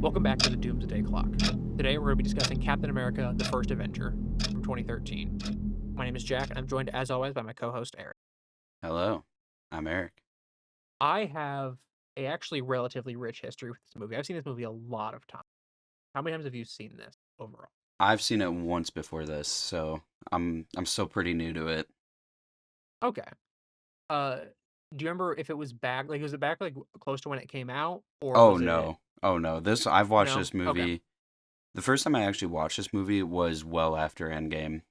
Welcome back to the Doomsday Clock. Today we're going to be discussing Captain America: The First Avenger from 2013. My name is Jack, and I'm joined as always by my co-host Eric. Hello, I'm Eric. I have a actually relatively rich history with this movie. I've seen this movie a lot of times. How many times have you seen this overall? I've seen it once before this, so I'm still pretty new to it. Okay. Uh, do you remember if it was back? Like, was it back like close to when it came out, or Oh was it no. Oh no. This I've watched no? this Okay. movie. The first time I actually watched this movie was well after Endgame.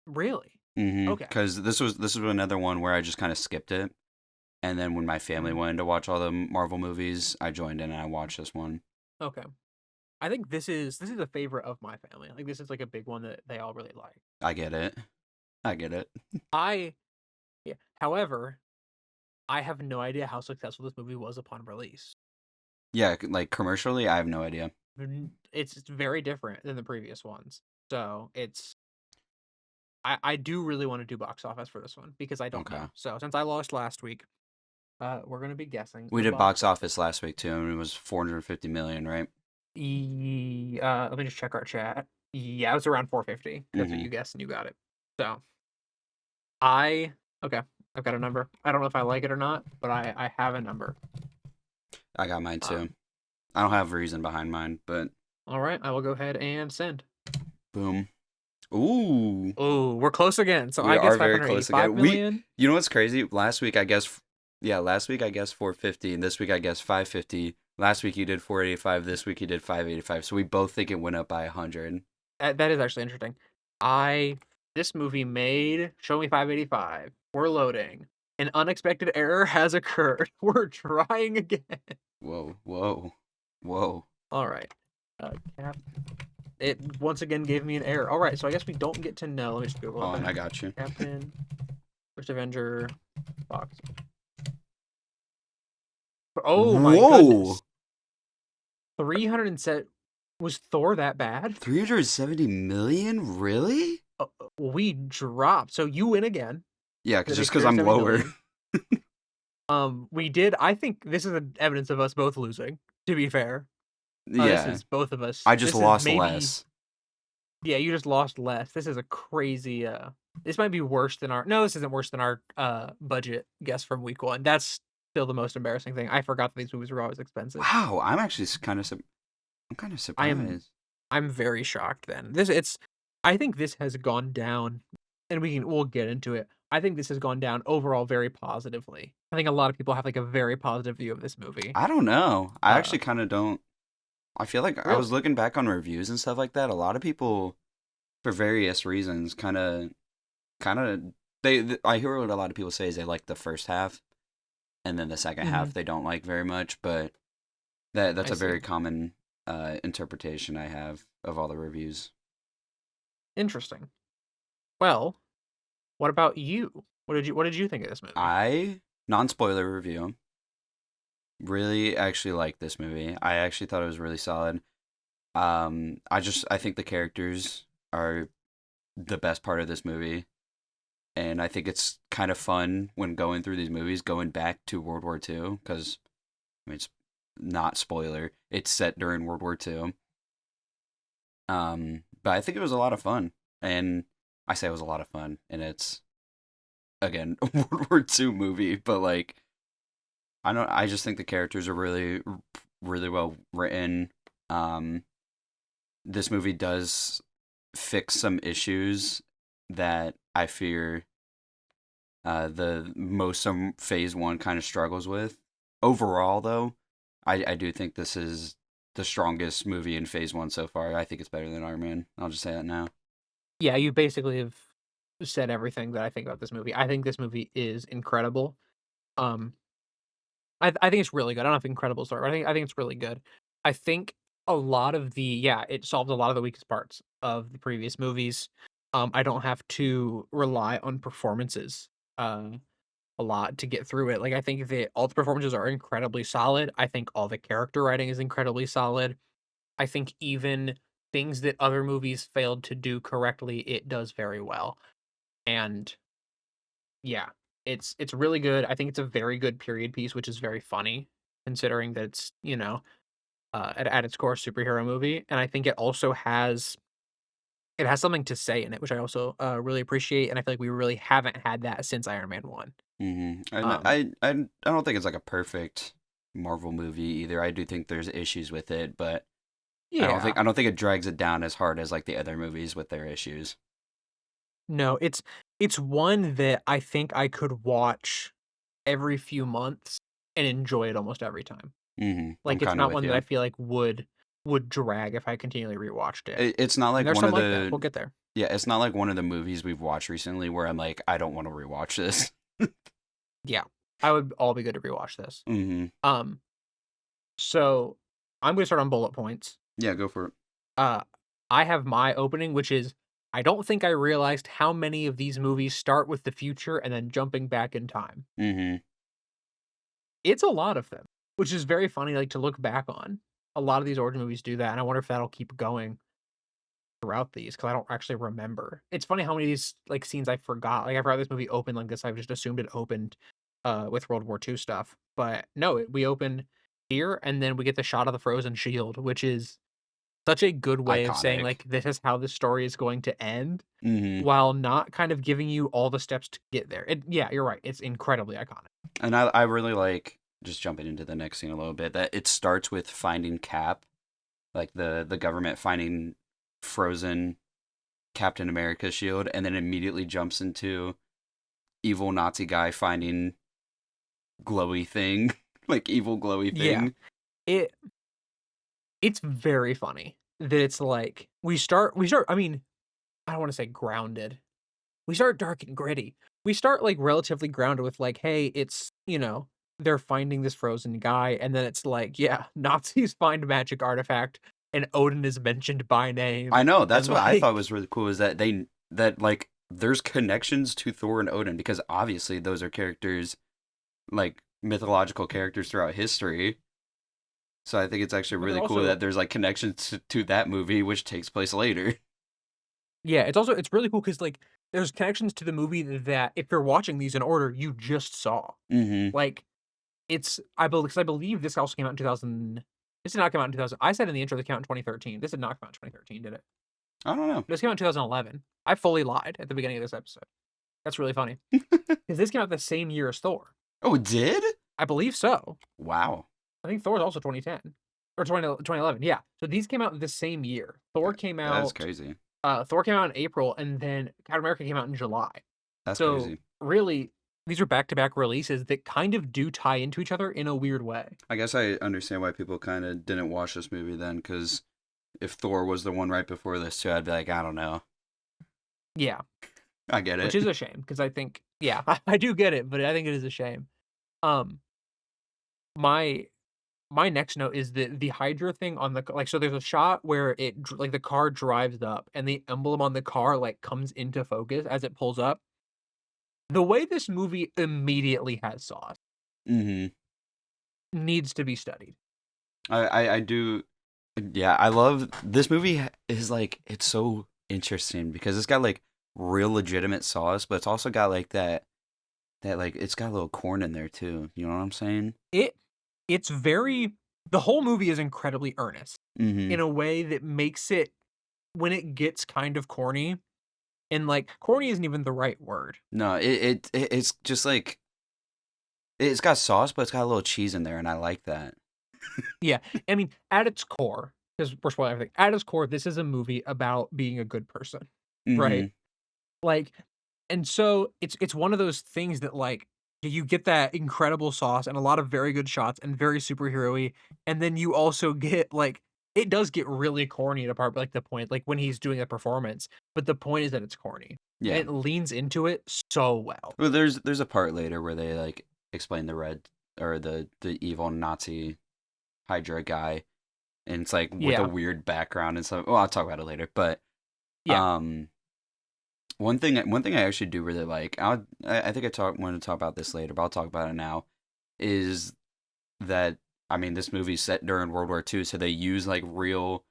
Really? Okay. Because this was another one where I just kind of skipped it, and then when my family Mhm. wanted to watch all the Marvel movies, I joined in and I watched this one. Okay. I think this is a favorite of my family. Like this is like a big one that they all really like. I get it. I get it. I Yeah. However, I have no idea how successful this movie was upon release. Yeah, like commercially, I have no idea. It's very different than the previous ones. So I do really want to do box office for this one because I don't Okay. know. So since I lost last week, we're gonna be guessing We the did box box office. office last week too, and it was 450 million, right? Let me just check our chat. Yeah, it was around 450. That's what Mm-hmm. you guessed, and you got it. So I okay. I've got a number. I don't know if I like it or not, but I have a number. I got mine too. Um, I don't have reason behind mine, but all right, I will go ahead and send. boom. Ooh, Oh, we're close again. So we I guess are very close 585 again. million. You know what's crazy? Last week I guess, yeah, last week I guess 450, and this week I guess 550. Last week you did 485. This week you did 585. So we both think it went up by 100. That is actually interesting. I This movie made show me 585. We're loading. An unexpected error has occurred. We're trying again. Whoa, whoa, whoa. All right. Cap. It once again gave me an error. All right, so I guess we don't get to know. Let me just Google Hold on, that. I got you. Captain, First Avenger, box. Oh my Whoa, goodness. 300 set. Was Thor that bad? 370 million? Really? We dropped. So you win again. Yeah, That because just makes because I'm 370 lower. million. We did. I think this is evidence of us both losing. To be fair, this Yeah, is both of us. I just This is lost maybe, less. yeah. You just lost less. This is a crazy. This might be worse than our. No, this isn't worse than our budget guess from week one. That's still the most embarrassing thing. I forgot that these movies were always expensive. Wow, I'm actually I'm kind of I am. surprised. I'm very shocked. Then this it's. I think this has gone down, and we'll get into it. I think this has gone down overall very positively. I think a lot of people have like a very positive view of this movie. I don't know. I Uh, actually kind of don't. I feel like I really. was looking back on reviews and stuff like that. A lot of people, for various reasons, kind of, I hear what a lot of people say is they like the first half, and then the second Hmm. half they don't like very much. But that's I a very see. common interpretation I have of all the reviews. Interesting. Well, what about you? What did you think of this movie? I non spoiler review really actually liked this movie. I actually thought it was really solid. I think the characters are the best part of this movie, and I think it's kind of fun when going through these movies, going back to World War II, because I mean, it's not spoiler. It's set during World War II. But I think it was a lot of fun, and I say it was a lot of fun, and it's again a World War II movie, but like I don't. I just think the characters are really well written. Um, this movie does fix some issues that I fear the most of Phase One kind of struggles with. Overall, though, I do think this is the strongest movie in Phase One so far. I think it's better than Iron Man. I'll just say that now. Yeah, you basically have said everything that I think about this movie. I think this movie is incredible. Um, I think it's really good. I don't know if incredible is the right word. I think it's really good. I think a lot of the yeah, it solves a lot of the weakest parts of the previous movies. I don't have to rely on performances a lot to get through it. Like I think that all the performances are incredibly solid. I think all the character writing is incredibly solid. I think even things that other movies failed to do correctly, it does very well. And yeah, it's really good. I think it's a very good period piece, which is very funny considering that it's at its core, a superhero movie, and I think it has something to say in it, which I also, really appreciate, and I feel like we really haven't had that since Iron Man 1. And Um, I don't think it's like a perfect Marvel movie either. I do think there's issues with it, but yeah. I don't think it drags it down as hard as like the other movies with their issues. No, it's one that I think I could watch every few months and enjoy it almost every time. I'm Like, it's kind of not with one that I you. feel like would drag if I continually rewatched it. It's not And like there's one some of like that, we'll the get there. yeah, it's not like one of the movies we've watched recently where I'm like I don't want to rewatch this. Yeah. I would all be good to rewatch this. hmm Um, so I'm gonna start on bullet points. Yeah, go for it. Uh, I have my opening, which is I don't think I realized how many of these movies start with the future and then jumping back in time. hmm It's a lot of them, which is very funny, like, to look back on. A lot of these origin movies do that, and I wonder if that'll keep going throughout these because I don't actually remember. It's funny how many of these, like, scenes I forgot. Like, I forgot this movie opened like this, I've just assumed it opened, with World War II stuff, but no, we open here, and then we get the shot of the frozen shield, which is such a good way of saying, Iconic. like, this is how this story is going to end, hmm while not kind of giving you all the steps to get there. Yeah, you're right, it's incredibly iconic. And I really like just jumping into the next scene a little bit that it starts with finding Cap, like the government finding frozen Captain America's shield, and then immediately jumps into evil Nazi guy finding glowy thing, like evil glowy Yeah. thing. It it's very funny that it's like we start I mean, I don't wanna say grounded. We start dark and gritty. We start, like, relatively grounded with, like, hey, it's, they're finding this frozen guy, and then it's like, yeah, Nazis find a magic artifact, and Odin is mentioned by name, I know that's and, what I thought like was really cool is that that like there's connections to Thor and Odin because obviously those are characters like mythological characters throughout history. So I think it's actually but they're really cool also that there's like connections to that movie which takes place later. yeah, it's really cool because like, there's connections to the movie that if you're watching these in order, you just saw. hmm Like, it's I believe this also came out in 2000. This did not come out in 2000. I said in the intro that came out in 2013. This did not come out in 2013, did it? I don't know. This came out in 2011. I fully lied at the beginning of this episode. That's really funny because this came out the same year as Thor. Oh, it did? I believe so. Wow. I think Thor is also 2010 or 2011. Yeah. So these came out the same year. That's crazy. Thor came out in April, and then Captain America came out in July. That's So crazy. really, these are back-to-back releases that kind of do tie into each other in a weird way. I guess I understand why people kind of didn't watch this movie then cuz if Thor was the one right before this too, I'd be like, I don't know. Yeah. I get Which it. is a shame because I think yeah, I do get it, but I think it is a shame. Um, my my next note is the Hydra thing on the like, so there's a shot where like, the car drives up and the emblem on the car, like, comes into focus as it pulls up. The way this movie immediately has sauce hmm needs to be studied. I do. Yeah, I love this movie. Is like it's so interesting because it's got like real legitimate sauce, but it's also got like that like it's got a little corn in there too. You know what I'm saying? It it's very the whole movie is incredibly earnest Mm-hmm. in a way that makes it when it gets kind of corny, and, like, corny isn't even the right word. No, it's just like it's got sauce, but it's got a little cheese in there, and I like that. Yeah, I mean, at its core, because 'cause we're spoiling everything, at its core, this is a movie about being a good person, Mm-hmm. right? Like, and so it's one of those things that, like, you get that incredible sauce and a lot of very good shots and very superhero-y, and then you also get, like it does get really corny at a part, like, the point like, when he's doing a performance, but the point is that it's corny, and Yeah. it leans into it so well. Well, there's a part later where they like explain the red or the evil Nazi Hydra guy, and it's like with a Yeah, weird background and stuff. Well, I'll talk about it later, but yeah, um. One thing I actually do really like, I think want to talk about this later, but I'll talk about it now, is that I mean this movie's set during World War II, so they use like real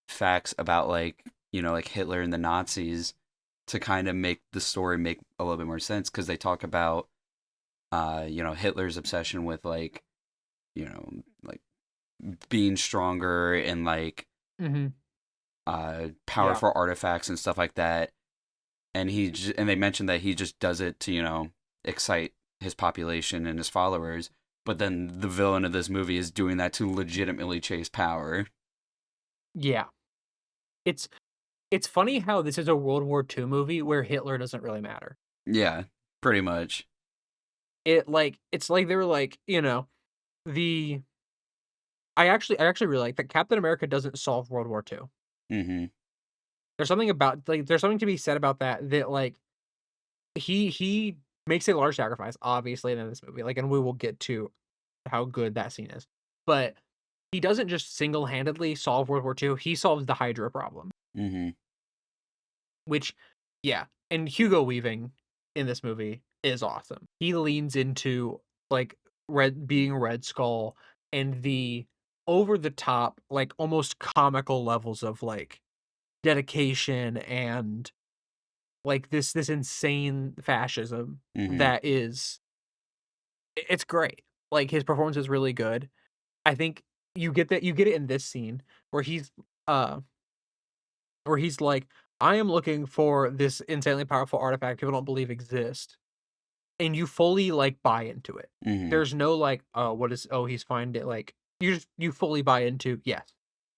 facts about like like Hitler and the Nazis to kind of make the story make a little bit more sense because they talk about Hitler's obsession with like like being stronger and like Hmm. Yeah. powerful artifacts and stuff like that. And and they mentioned that he just does it to, excite his population and his followers. But then the villain of this movie is doing that to legitimately chase power. Yeah. It's it's funny how this is a World War II movie where Hitler doesn't really matter. Yeah, pretty much. It's like they were like, the I actually really like that Captain America doesn't solve World War II. Mm-hmm. There's something to be said about that like he makes a large sacrifice, obviously, in this movie. Like, and we will get to how good that scene is. But he doesn't just single-handedly solve World War II, he solves the Hydra problem. Mm-hmm. Which, yeah, and Hugo Weaving in this movie is awesome. He leans into like Red Skull and the over the top, like almost comical levels of like dedication and like this insane fascism Mm-hmm. that is it's great. Like his performance is really good. I think you get it in this scene where uh he's like, I am looking for this insanely powerful artifact people don't believe exists. And you fully like buy into it. Mm-hmm. There's no like, oh, he's finding it. Like you fully buy into, yes,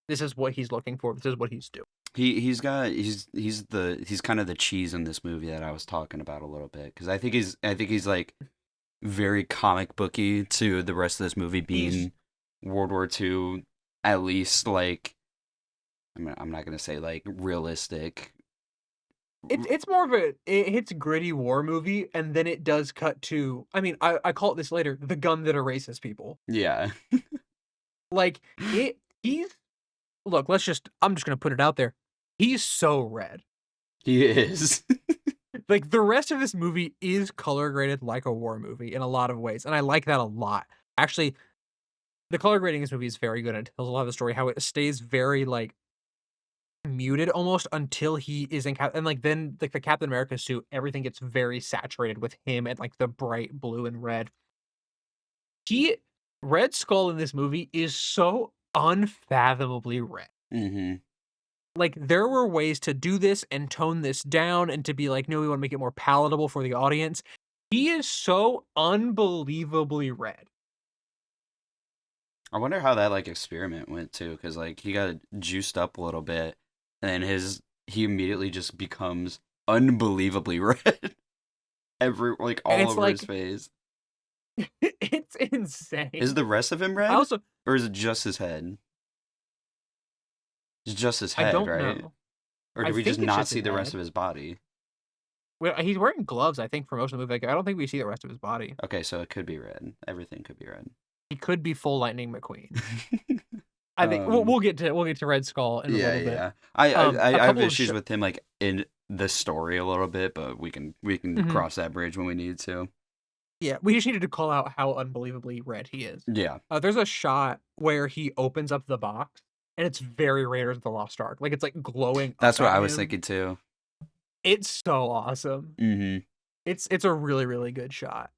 this is what he's looking for. This is what he's doing. He's kind of the cheese in this movie that I was talking about a little bit, because I think he's like very comic booky to the rest of this movie He's being World War II, at least like I'm not gonna say like realistic. it's more of it hits gritty war movie, and then it does cut to, I mean, I call it this later, the gun that erases people. Yeah, Like he's look, I'm just gonna put it out there. He's so red. he is. Like the rest of this movie is color graded like a war movie in a lot of ways, and I like that a lot. Actually, the color grading in this movie is very good. It tells a lot of the story, how it stays very like muted almost until he is in and like then like the Captain America suit, everything gets very saturated with him and like the bright blue and red. He Red Skull in this movie is so unfathomably red. Mm-hmm. Like there were ways to do this and tone this down and to be like, no, we want to make it more palatable for the audience. He is so unbelievably red. I wonder how that like experiment went too, because like he got juiced up a little bit, and then he immediately just becomes unbelievably red, every like And all it's over his like face. it's Is insane. the rest of him I red, also or is it just his head? It's just his I head, don't right? know. Or I did we just think it's not just see his the rest head. of his body? Well, he's wearing gloves, I think, for most of the movie. Like, I don't think we see the rest of his body. Okay, so it could be red. Everything could be red. He could be full Lightning McQueen. I think um, we'll get to Red Skull in a yeah, little bit. yeah. I A have couple of issues with him like in the story a little bit, but we can Mhm. cross that bridge when we need to. Yeah, we just needed to call out how unbelievably red he is. Yeah, There's a shot where he opens up the box, and it's very Raiders of the Lost Ark. Like it's like glowing up that's what at I was him. thinking too. It's so awesome. Mm-hmm. It's a really really good shot.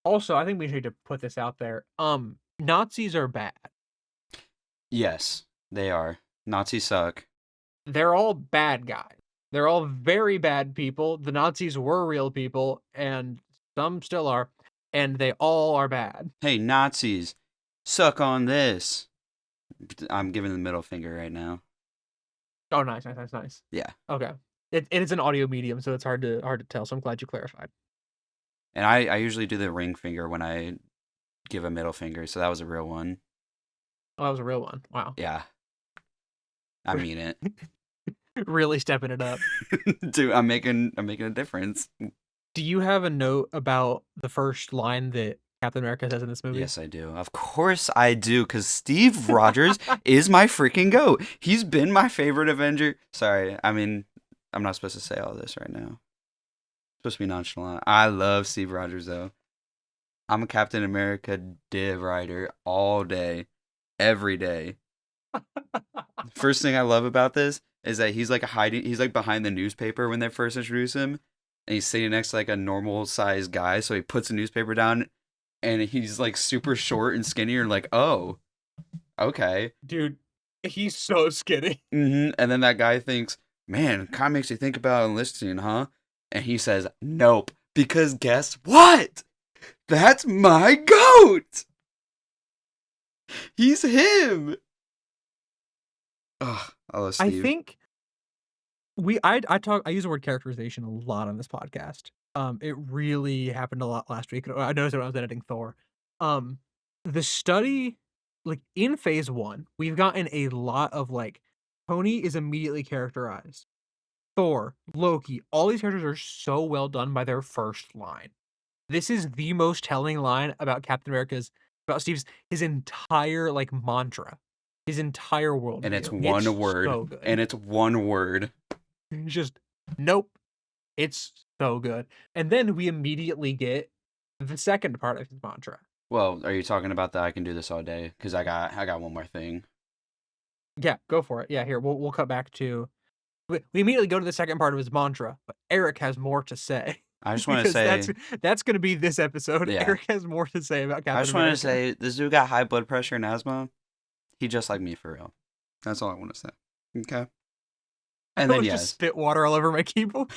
Also, I think we need to put this out there. Nazis are bad. Yes, they are. Nazis suck. They're all bad guys. They're all very bad people. The Nazis were real people, and some still are, and they all are bad. Hey, Nazis, suck on this. I'm giving the middle finger right now. Oh, nice, nice, nice, nice. Yeah. Okay. It is an audio medium, so it's hard to tell. So I'm glad you clarified. And I usually do the ring finger when I give a middle finger, so that was a real one. Oh, that was a real one. Wow. Yeah, I mean it. Really stepping it up. Dude, I'm making a difference. Do you have a note about the first line that Captain America says in this movie? Yes, I do. Of course I do, because Steve Rogers is my freaking GOAT. He's been my favorite Avenger. Sorry, I mean, I'm not supposed to say all this right now. It's supposed to be nonchalant. I love Steve Rogers, though. I'm a Captain America div writer all day, every day. First thing I love about this is that he's like behind the newspaper when they first introduce him, and he's sitting next to like a normal sized guy, so he puts the newspaper down and he's like super short and skinny. You're like, oh, okay. Dude, he's so skinny. And then that guy thinks, man, kind of makes you think about enlisting, huh? And he says, nope, because guess what? That's my goat. He's him. Ugh, I love I Steve. think I use the word characterization a lot on this podcast. It really happened a lot last week. I noticed it when I was editing Thor. The study, like in phase 1, we've gotten a lot of like Tony is immediately characterized. Thor, Loki, all these characters are so well done by their first line. This is the most telling line about his entire like mantra, his entire And it's worldview. It's one word. so good. And it's one word. It's just nope. It's so good. And then we immediately get the second part of his mantra. Well, are you talking about that? I can do this all day because I got one more thing. Yeah, go for it. Yeah, here we'll cut back to. We immediately go to the second part of his mantra, but Eric has more to say. I just want to say that's going to be this episode. Yeah. Eric has more to say about Captain America. I just want to say this dude got high blood pressure and asthma. He just like me for real. That's all I want to say. Okay. And then just spit water all over my keyboard.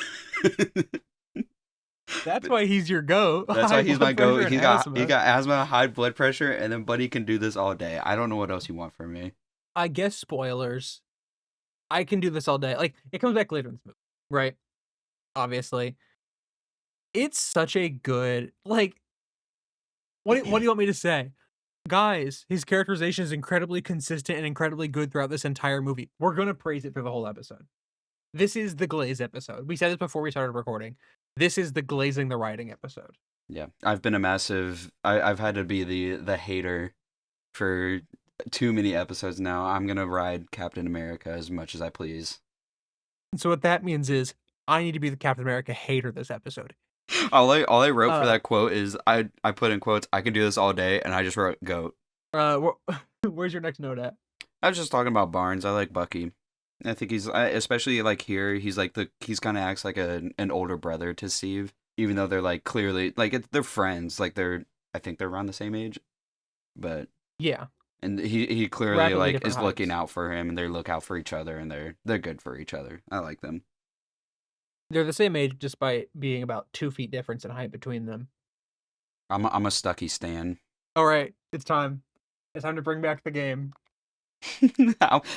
That's why he's your goat. That's why he's my goat. He got asthma, high blood pressure, and then Buddy can do this all day. I don't know what else you want from me. I guess spoilers. I can do this all day. Like it comes back later in this movie, right? Obviously. It's such a good like. What do you want me to say? Guys, his characterization is incredibly consistent and incredibly good throughout this entire movie. We're gonna praise it through the whole episode. This is the glaze episode. We said this before we started recording. This is the glazing the writing episode. Yeah, I've been a massive. I've had to be the hater for too many episodes now. I'm gonna ride Captain America as much as I please. So what that means is I need to be the Captain America hater this episode. All I wrote for that quote is I put in quotes, I can do this all day, and I just wrote goat. Where's your next note at? I was just talking about Barnes. I like Bucky. I think he's especially like here. He's like he's kind of acts like an older brother to Steve, even though they're like clearly like they're friends. Like I think they're around the same age, but yeah. And he clearly Rapidly like is heights. looking out for him, and they look out for each other, and they're good for each other. I like them. They're the same age, just by being about 2 feet difference in height between them. I'm a Stucky stan. All right, it's time. It's time to bring back the game.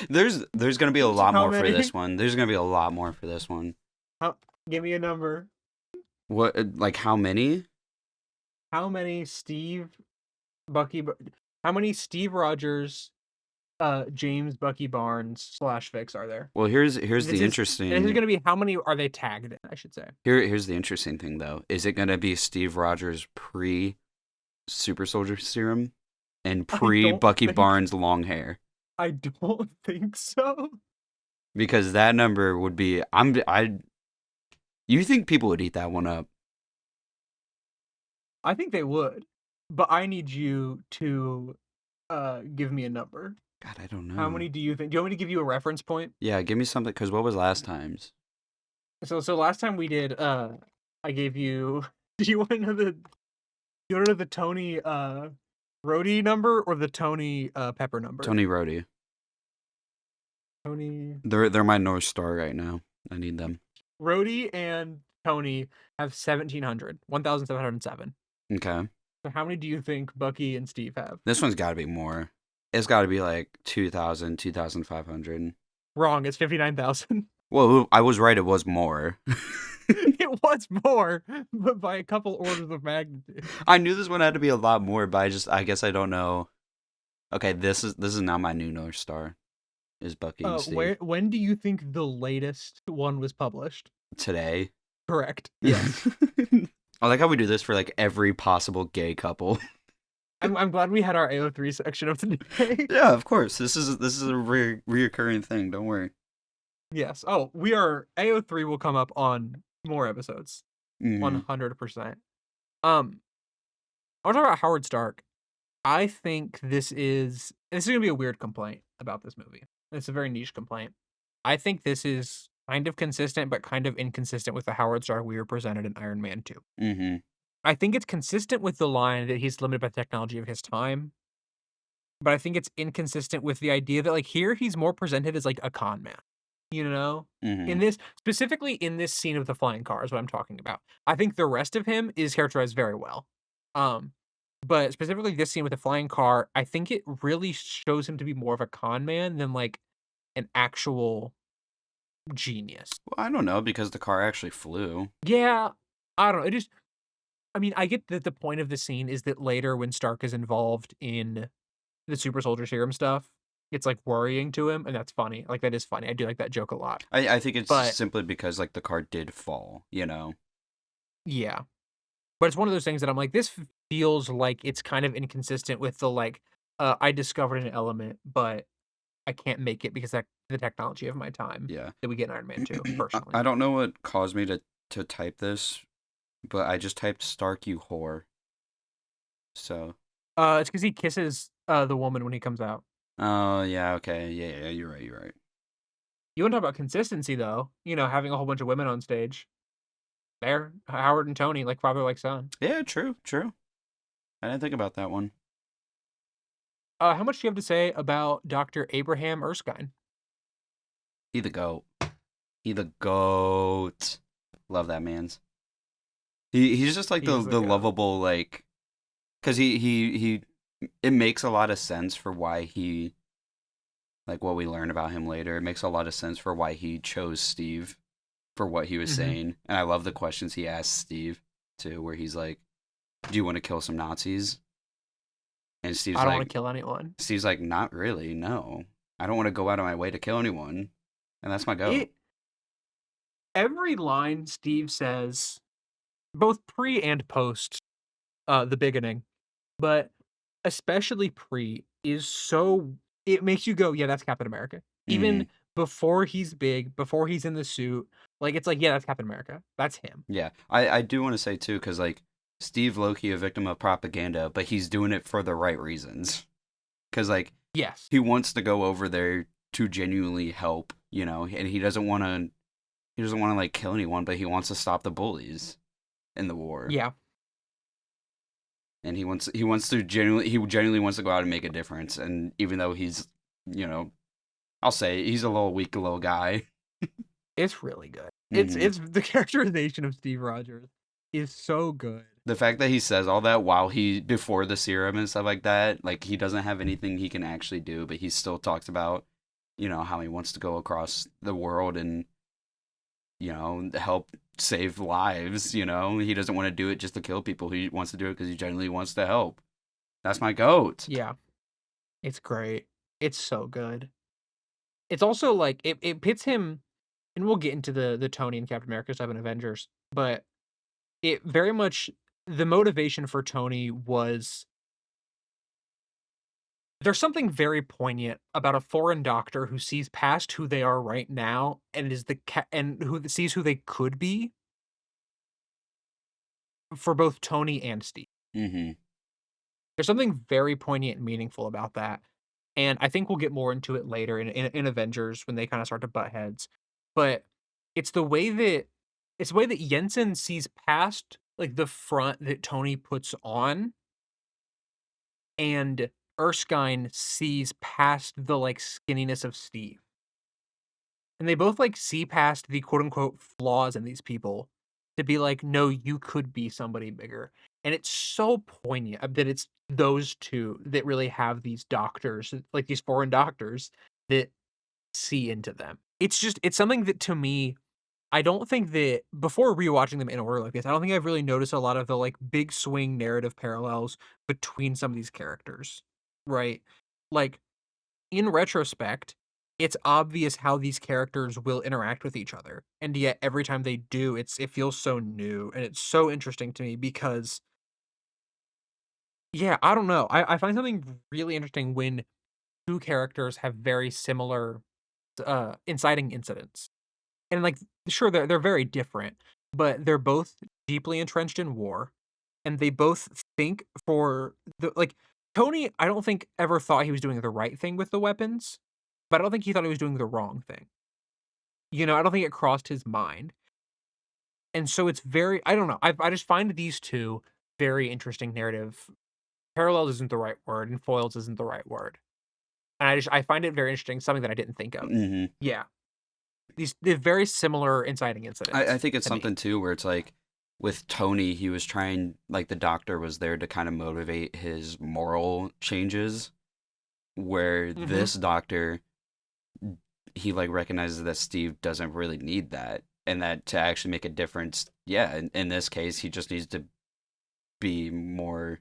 There's gonna be a lot more for this one. There's gonna be a lot more for this one. Give me a number. What? Like how many? How many How many Steve Rogers, James Bucky Barnes /Fix are there? Well, here's the interesting. This is gonna be how many are they tagged in? I should say. Here's the interesting thing though. Is it gonna be Steve Rogers pre Super Soldier Serum and pre Bucky Barnes long hair? I don't think so. Because that number would be you think people would eat that one up? I think they would, but I need you to give me a number. God, I don't know. How many do you think? Do you want me to give you a reference point? Yeah, give me something. Because what was last time's? So last time we did, I gave you. Do you want to know the Tony Rhodey number or the Tony Pepper number? Tony Rhodey. Tony. They're my North Star right now. I need them. Rhodey and Tony have 1,707. Okay. So how many do you think Bucky and Steve have? This one's got to be more. It's got to be like 2,000, 2,500. Wrong. It's 59,000. Well, I was right. It was more. It was more, but by a couple orders of magnitude. I knew this one had to be a lot more, but I guess I don't know. Okay, this is now my new North Star. Is Bucky and Steve. When do you think the latest one was published? Today. Correct. Yes. I like how we do this for like every possible gay couple. I'm glad we had our AO3 section of the day. Yeah, of course. This is a reoccurring thing. Don't worry. Yes. Oh, AO3 will come up on more episodes. 100%. I want to talk about Howard Stark. I think this is gonna be a weird complaint about this movie. It's a very niche complaint. I think this is kind of consistent, but kind of inconsistent with the Howard Stark we were presented in Iron Man 2. I think it's consistent with the line that he's limited by the technology of his time, but I think it's inconsistent with the idea that, like, here he's more presented as, like, a con man, you know? Hmm. In this specifically in this scene of the flying car is what I'm talking about. I think the rest of him is characterized very well. Um, but specifically this scene with the flying car, I think it really shows him to be more of a con man than, like, an actual genius. Well, I don't know because the car actually flew. Yeah, I don't know, it just I mean, I get that the point of the scene is that later when Stark is involved in the super soldier serum stuff, it's, like, worrying to him, and that's funny, like, that is funny, I do like that joke a lot, I think it's but simply because like the car did fall, you know. yeah. But it's one of those things that I'm like, this feels like it's kind of inconsistent with the, like, I discovered an element, but I can't make it because that the technology of my time Yeah. that we get in Iron Man 2, I personally. I don't know what caused me to type this, but I just typed Stark you whore. So, It's because he kisses, the woman when he comes out. oh yeah, okay, yeah, you're right, you're right. You wanna talk about consistency, though, having a whole bunch of women on stage. There, Howard and Tony, like father, like son. Yeah, true, true. I didn't think about that one. How much do you have to say about Dr. Abraham Erskine? He the goat. He the goat. Love that man's. He's just like He is the the goat. lovable like, cause he it makes a lot of sense for why he like what we learn about him later. It makes a lot of sense for why he chose Steve for what he was Mhm. saying, and I love the questions he asked Steve too, where he's like, "Do you want to kill some Nazis?" And I don't wanna kill anyone. Steve's like, "Not really, no. I don't want to go out of my way to kill anyone," and that's my goat. It Every line Steve says, both pre and post, the beginning, but especially pre, is so it makes you go, "Yeah, that's Captain America." Hmm. Even before he's big, before he's in the suit, like, it's like, "Yeah, that's Captain America. That's him." Yeah, I do want to say too, because like Steve Loki, a victim of propaganda, but he's doing it for the right reasons. Because like Yes. he wants to go over there to genuinely help, you know, and he doesn't want to. He doesn't want to like kill anyone, but he wants to stop the bullies in the war, Yeah. and he genuinely wants to go out and make a difference. And even though he's, you know, I'll say he's a little weak, little guy. It's really good. Hmm. It's the characterization of Steve Rogers is so good. The fact that he says all that while he before the serum and stuff like that, like he doesn't have anything he can actually do, but he still talks about, you know, how he wants to go across the world and, you know, help save lives. You know, he doesn't want to do it just to kill people. He wants to do it because he genuinely wants to help. That's my goat. Yeah. It's great. It's so good. It's also like it pits him, and we'll get into the Tony and Captain America stuff in Avengers, but it very much the motivation for Tony was there's something very poignant about a foreign doctor who sees past who they are right now and is and who sees who they could be for both Tony and Steve. Mm-hmm. There's something very poignant and meaningful about that, and I think we'll get more into it later in Avengers when they kinda start to butt heads, but it's the way that Jensen sees past, like, the front that Tony puts on, and Erskine sees past the, like, skinniness of Steve, and they both, like, see past the quote unquote "flaws" in these people to be like, "No, you could be somebody bigger," and it's so poignant that it's those 2 that really have these doctors, like, these foreign doctors that see into them. It's something that to me, I don't think that before rewatching them in order like this, I don't think I've really noticed a lot of the, like, big swing narrative parallels between some of these characters, right? Like, in retrospect, it's obvious how these characters will interact with each other, and yet every time they do, it feels so new, and it's so interesting to me because yeah, I don't know, I find something really interesting when 2 characters have very similar, inciting incidents. And, like, sure, they're very different, but they're both deeply entrenched in war, and they both think for the like, Tony, I don't think ever thought he was doing the right thing with the weapons, but I don't think he thought he was doing the wrong thing. I don't think it crossed his mind, and so it's very I don't know, I just find these 2 very interesting narrative. Parallels isn't the right word, and foils isn't the right word. And I find it very interesting, something that I didn't think of. Hmm. Yeah. They're very similar inciting I incidents think it's to me. something too where it's like with Tony, he was trying, like, the doctor was there to kind of motivate his moral changes, where Mhm. this doctor, he like recognizes that Steve doesn't really need that, and that to actually make a difference, yeah, in this case, he just needs to be more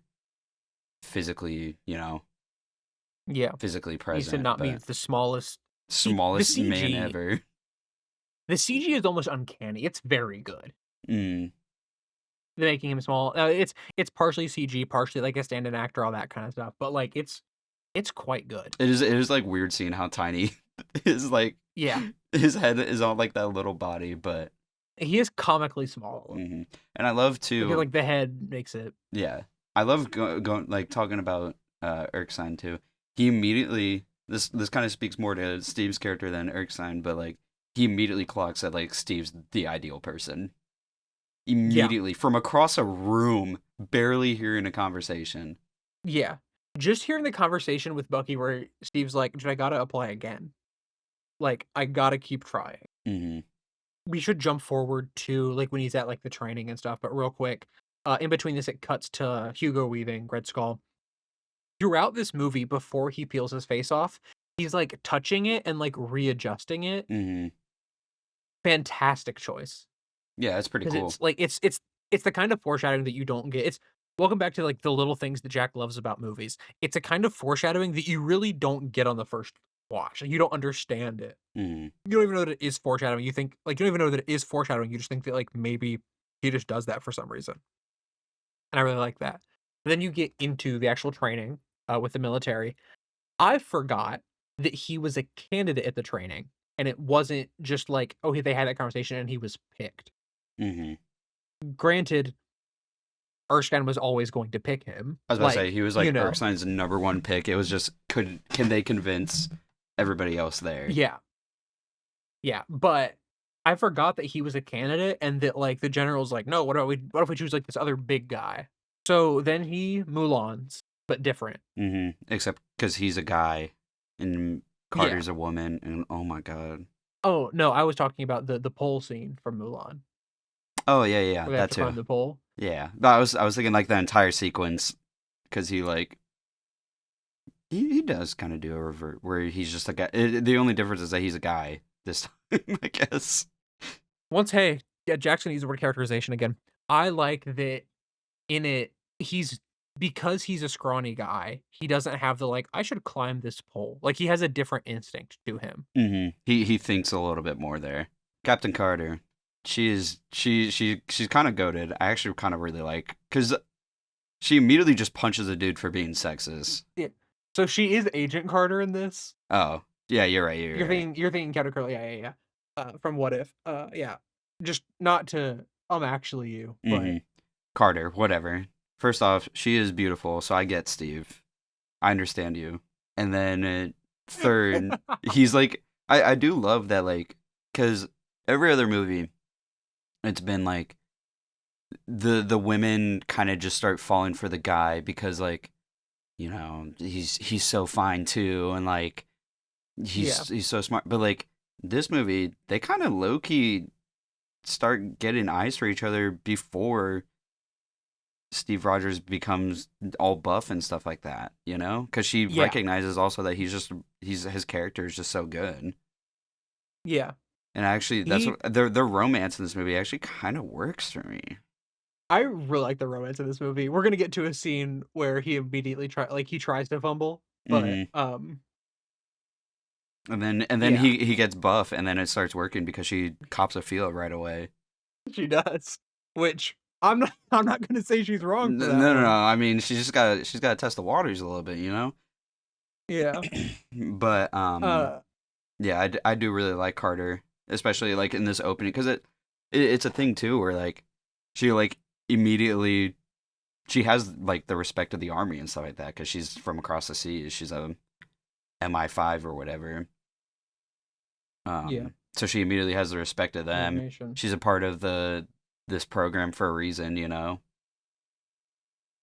physically, Yeah. physically Needs to present. not be But the smallest. The smallest man CG ever. the CG is almost uncanny. It's very good. Mm. The making him small. It's partially CG, partially like a stand-in actor, all that kind of stuff. But like it's quite good. It is like weird seeing how tiny his like Yeah. his head is on like that little body, but He is comically small. hmm. And I love Because to, like the head makes it. yeah, I love going like talking about Erskine too. He immediately, this kind of speaks more to Steve's character than Erskine, but like he immediately clocks that like Steve's the ideal person. Yeah. Immediately from across a room, barely hearing a conversation. Yeah. Just hearing the conversation with Bucky where Steve's like, "Dude, I gotta apply again. Like, I gotta keep trying." Hmm. We should jump forward to like when he's at like the training and stuff, but real quick, in between this, it cuts to Hugo Weaving, Red Skull. Throughout this movie, before he peels his face off, he's like touching it and like readjusting it. Hmm. Fantastic choice. Yeah, it's pretty 'Cause cool. it's like it's the kind of foreshadowing that you don't get. It's welcome back to, like, the little things that Jack loves about movies. It's a kind of foreshadowing that you really don't get on the first watch. Like, you don't understand it. Hmm. You don't even know that it is foreshadowing. You think like, you don't even know that it is foreshadowing. You just think that, like, maybe he just does that for some reason, and I really like that. Then you get into the actual training, with the military. I forgot that he was a candidate at the training, and it wasn't just like, oh, they had that conversation and he was picked. Hmm. Granted, Erskine was always going to pick him. I was about to say Like, he was you like know. Erskine's number one pick. It was just can they convince everybody else there? Yeah. Yeah. But I forgot that he was a candidate and that like the general's like, no, what if we choose like this other big guy? So then he Mulans, but different. Hmm. Except because he's a guy and Yeah. Carter's a woman, and oh my god. Oh no, I was talking about the pole scene from Mulan. Oh yeah, yeah, Where they have that to too. climb the pole. Yeah, but I was thinking like the entire sequence because he like he does kind of do a revert where he's just a guy. The only difference is that he's a guy this time, I guess. Once hey, yeah, Jackson used the word characterization again. I like that in it, he's because he's a scrawny guy, he doesn't have the like, I should climb this pole. Like he has a different instinct to him. Hmm. He thinks a little bit more there. Captain Carter, she's kind of goated. I actually kind of really like because she immediately just punches a dude for being sexist. Yeah. So she is Agent Carter in this. Oh yeah, you're right. You're right. You're thinking Captain Carter. Yeah, yeah, yeah. From What If. Yeah. Just not to actually you, Hmm. but Carter, whatever. First off, she is beautiful, so I get Steve. I understand you. And then third, he's like, I do love that, like, because every other movie, it's been like the women kind of just start falling for the guy because like he's so fine too, and like yeah, he's so smart. But like this movie, they kind of low key start getting eyes for each other before Steve Rogers becomes all buff and stuff like that, because she yeah, recognizes also that his character is just so good. yeah. And actually, that's He, what their romance in this movie actually kind of works for me. I really like the romance in this movie. We're gonna get to a scene where he immediately he tries to fumble, but Hmm. And then yeah, he gets buff, and then it starts working because she cops a feel right away. she does. Which I'm not gonna say she's wrong for No, that no, no. one. I mean, she's got to test the waters a little bit. Yeah. But Uh, yeah, I do really like Carter, especially like in this opening because it's a thing too where like she like immediately she has like the respect of the army and stuff like that because she's from across the seas. She's a MI5 or whatever. yeah. So she immediately has the respect of them. Animation. She's a part of this program for a reason.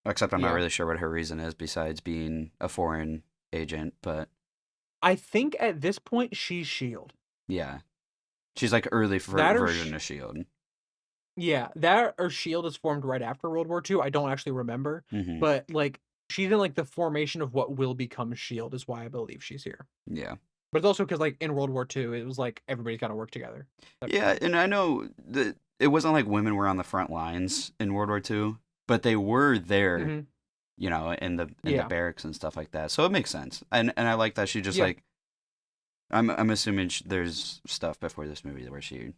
Except I'm not Yeah. really sure what her reason is besides being a foreign agent, but I think at this point she's Shield. yeah. She's like early That or version of Shield. yeah, that or Shield is formed right after World War II. I don't actually remember, Mm-hmm. but like she's in like the formation of what will become Shield is why I believe she's here. Yeah. But it's also because like in World War II, it was like everybody's got to work together. Yeah, and I know that it wasn't like women were on the front lines in World War II, but they were there, Hmm. in the Yeah, barracks and stuff like that. So it makes sense, and I like that she just yeah, like I'm assuming there's stuff before this movie where she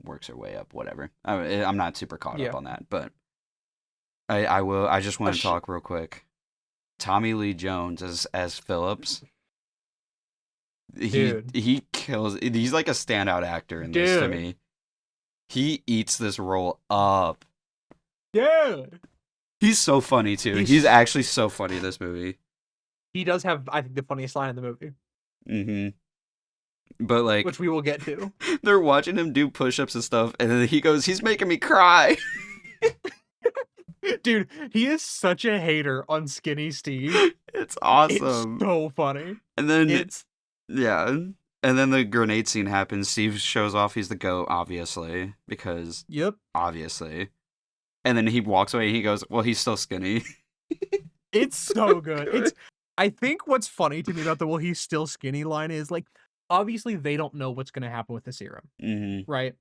works her way up, whatever. I'm not super caught up yeah. on that, but I just want to Sh- talk real quick. Tommy Lee Jones as Phillips. dude, He kills. He's like a standout actor in this to dude, me. He eats this role up. dude. He's so funny too. He's He's actually so funny in this movie. he does have I think the funniest line in the movie, Mm-hmm. But like, which we will get to. they're watching him do push-ups and stuff, and then he goes, "He's making me cry." Dude, he is such a hater on Skinny Steve. It's It's awesome. so funny. And then It's yeah, and then the grenade scene happens. Steve shows off he's the GOAT, obviously, because yep. obviously. And then he walks away. And he goes, "Well, he's still skinny." It's so good. It's I think what's funny to me about the well he's still skinny line is like obviously they don't know what's gonna happen with the serum, Mm-hmm. right?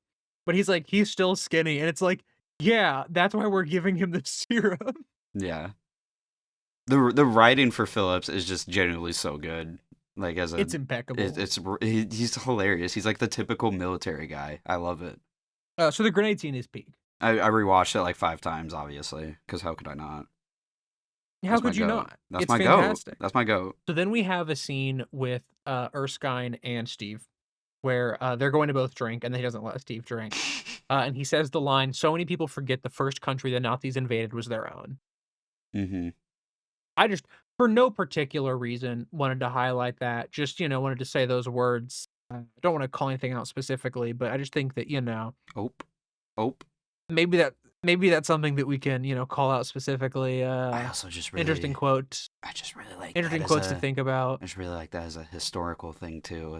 But he's like, he's still skinny, and it's like, yeah, that's why we're giving him the serum. Yeah. The writing for Phillips is just genuinely so good. Like It's impeccable. he's hilarious. He's like the typical military guy. I love it. So the grenade scene is peak. I rewatched it like 5 times, obviously, because how could I not? How That's my could you goat. not? That's It's my goat. fantastic. That's my goat. So then we have a scene with Erskine and Steve where they're going to both drink and then he doesn't let Steve drink. And he says the line, so many people forget the first country the Nazis invaded was their own. Mm-hmm. I just, for no particular reason, wanted to highlight that. Just, wanted to say those words. I don't want to call anything out specifically, but I just think that, Oh. maybe that's something that we can, call out specifically. I also just really Interesting quote. I just really like Interesting that quotes as to a think about. I just really like that as a historical thing too,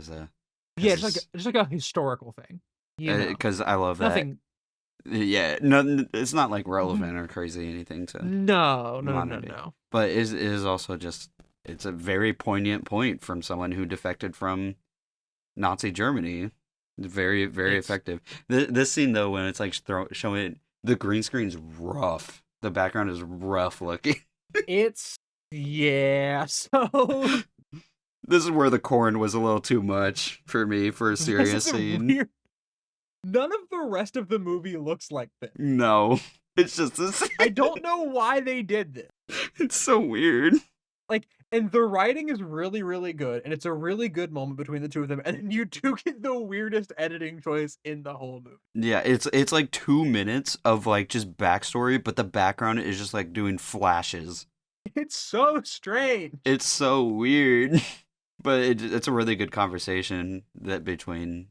Yeah, just like a historical thing. because I love that. Nothing. Yeah, no, it's not like relevant or crazy anything to No. modernity. But it is also just it's a very poignant point from someone who defected from Nazi Germany. Very, very It's effective. This scene though, when it's like showing the green screen's rough. The background is rough looking. it's yeah. So This is where the corn was a little too much for me for a this serious is a scene. weird. None of the rest of the movie looks like this. No, it's just this. I don't know why they did this. It's so weird. And the writing is really, really good, and it's a really good moment between the two of them. And then you do get the weirdest editing choice in the whole movie. Yeah, it's like 2 minutes of like just backstory, but the background is just like doing flashes. It's so strange. It's so weird, but it's a really good conversation that between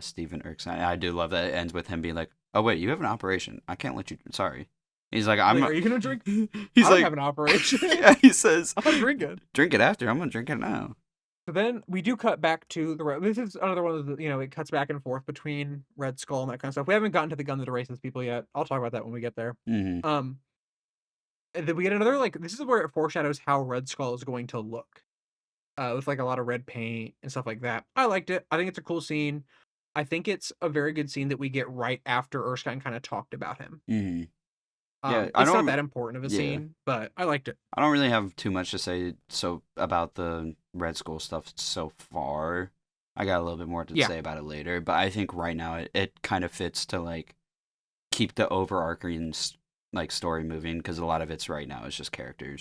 Steve and Erskine. I do love that it ends with him being like, "Oh wait, you have an operation. I can't let you. Sorry." He's like, "I'm." Like, are you gonna drink? He's I don't like, have an operation. yeah. He says, I'm not drinking. "Drink it after. I'm gonna drink it now." So then we do cut back to the. This is another one of the. It cuts back and forth between Red Skull and that kind of stuff. We haven't gotten to the gun that erases people yet. I'll talk about that when we get there. Mm-hmm. And then we get another this is where it foreshadows how Red Skull is going to look. With like a lot of red paint and stuff like that. I liked it. I think it's a cool scene. I think it's a very good scene that we get right after Erskine kind of talked about him. Mm-hmm. Yeah, It's not that important of a yeah. scene, but I liked it. I don't really have too much to say about the Red Skull stuff so far. I got a little bit more to say about it later, but I think right now it kind of fits to like keep the overarching like story moving because a lot of it's right now is just character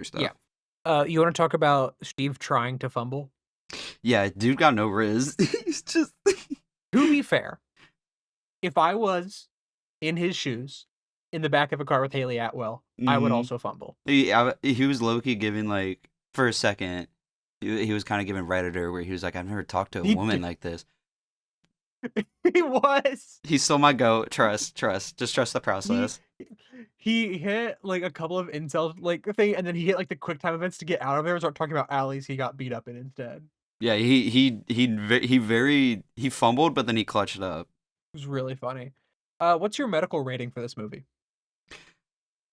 stuff. Yeah. You want to talk about Steve trying to fumble? Yeah, dude got no riz. He's just To be fair, if I was in his shoes in the back of a car with Haley Atwell, I would also fumble. He was low-key giving like for a second he was kind of giving Redditor where he was like, I've never talked to a woman like this. He was. He's still my goat. Trust. Just trust the process. He hit, like, a couple of incels, like, thing, and then he hit, like, the quick time events to get out of there and start talking about alleys he got beat up in instead. Yeah, he fumbled, but then he clutched up. It was really funny. What's your medical rating for this movie?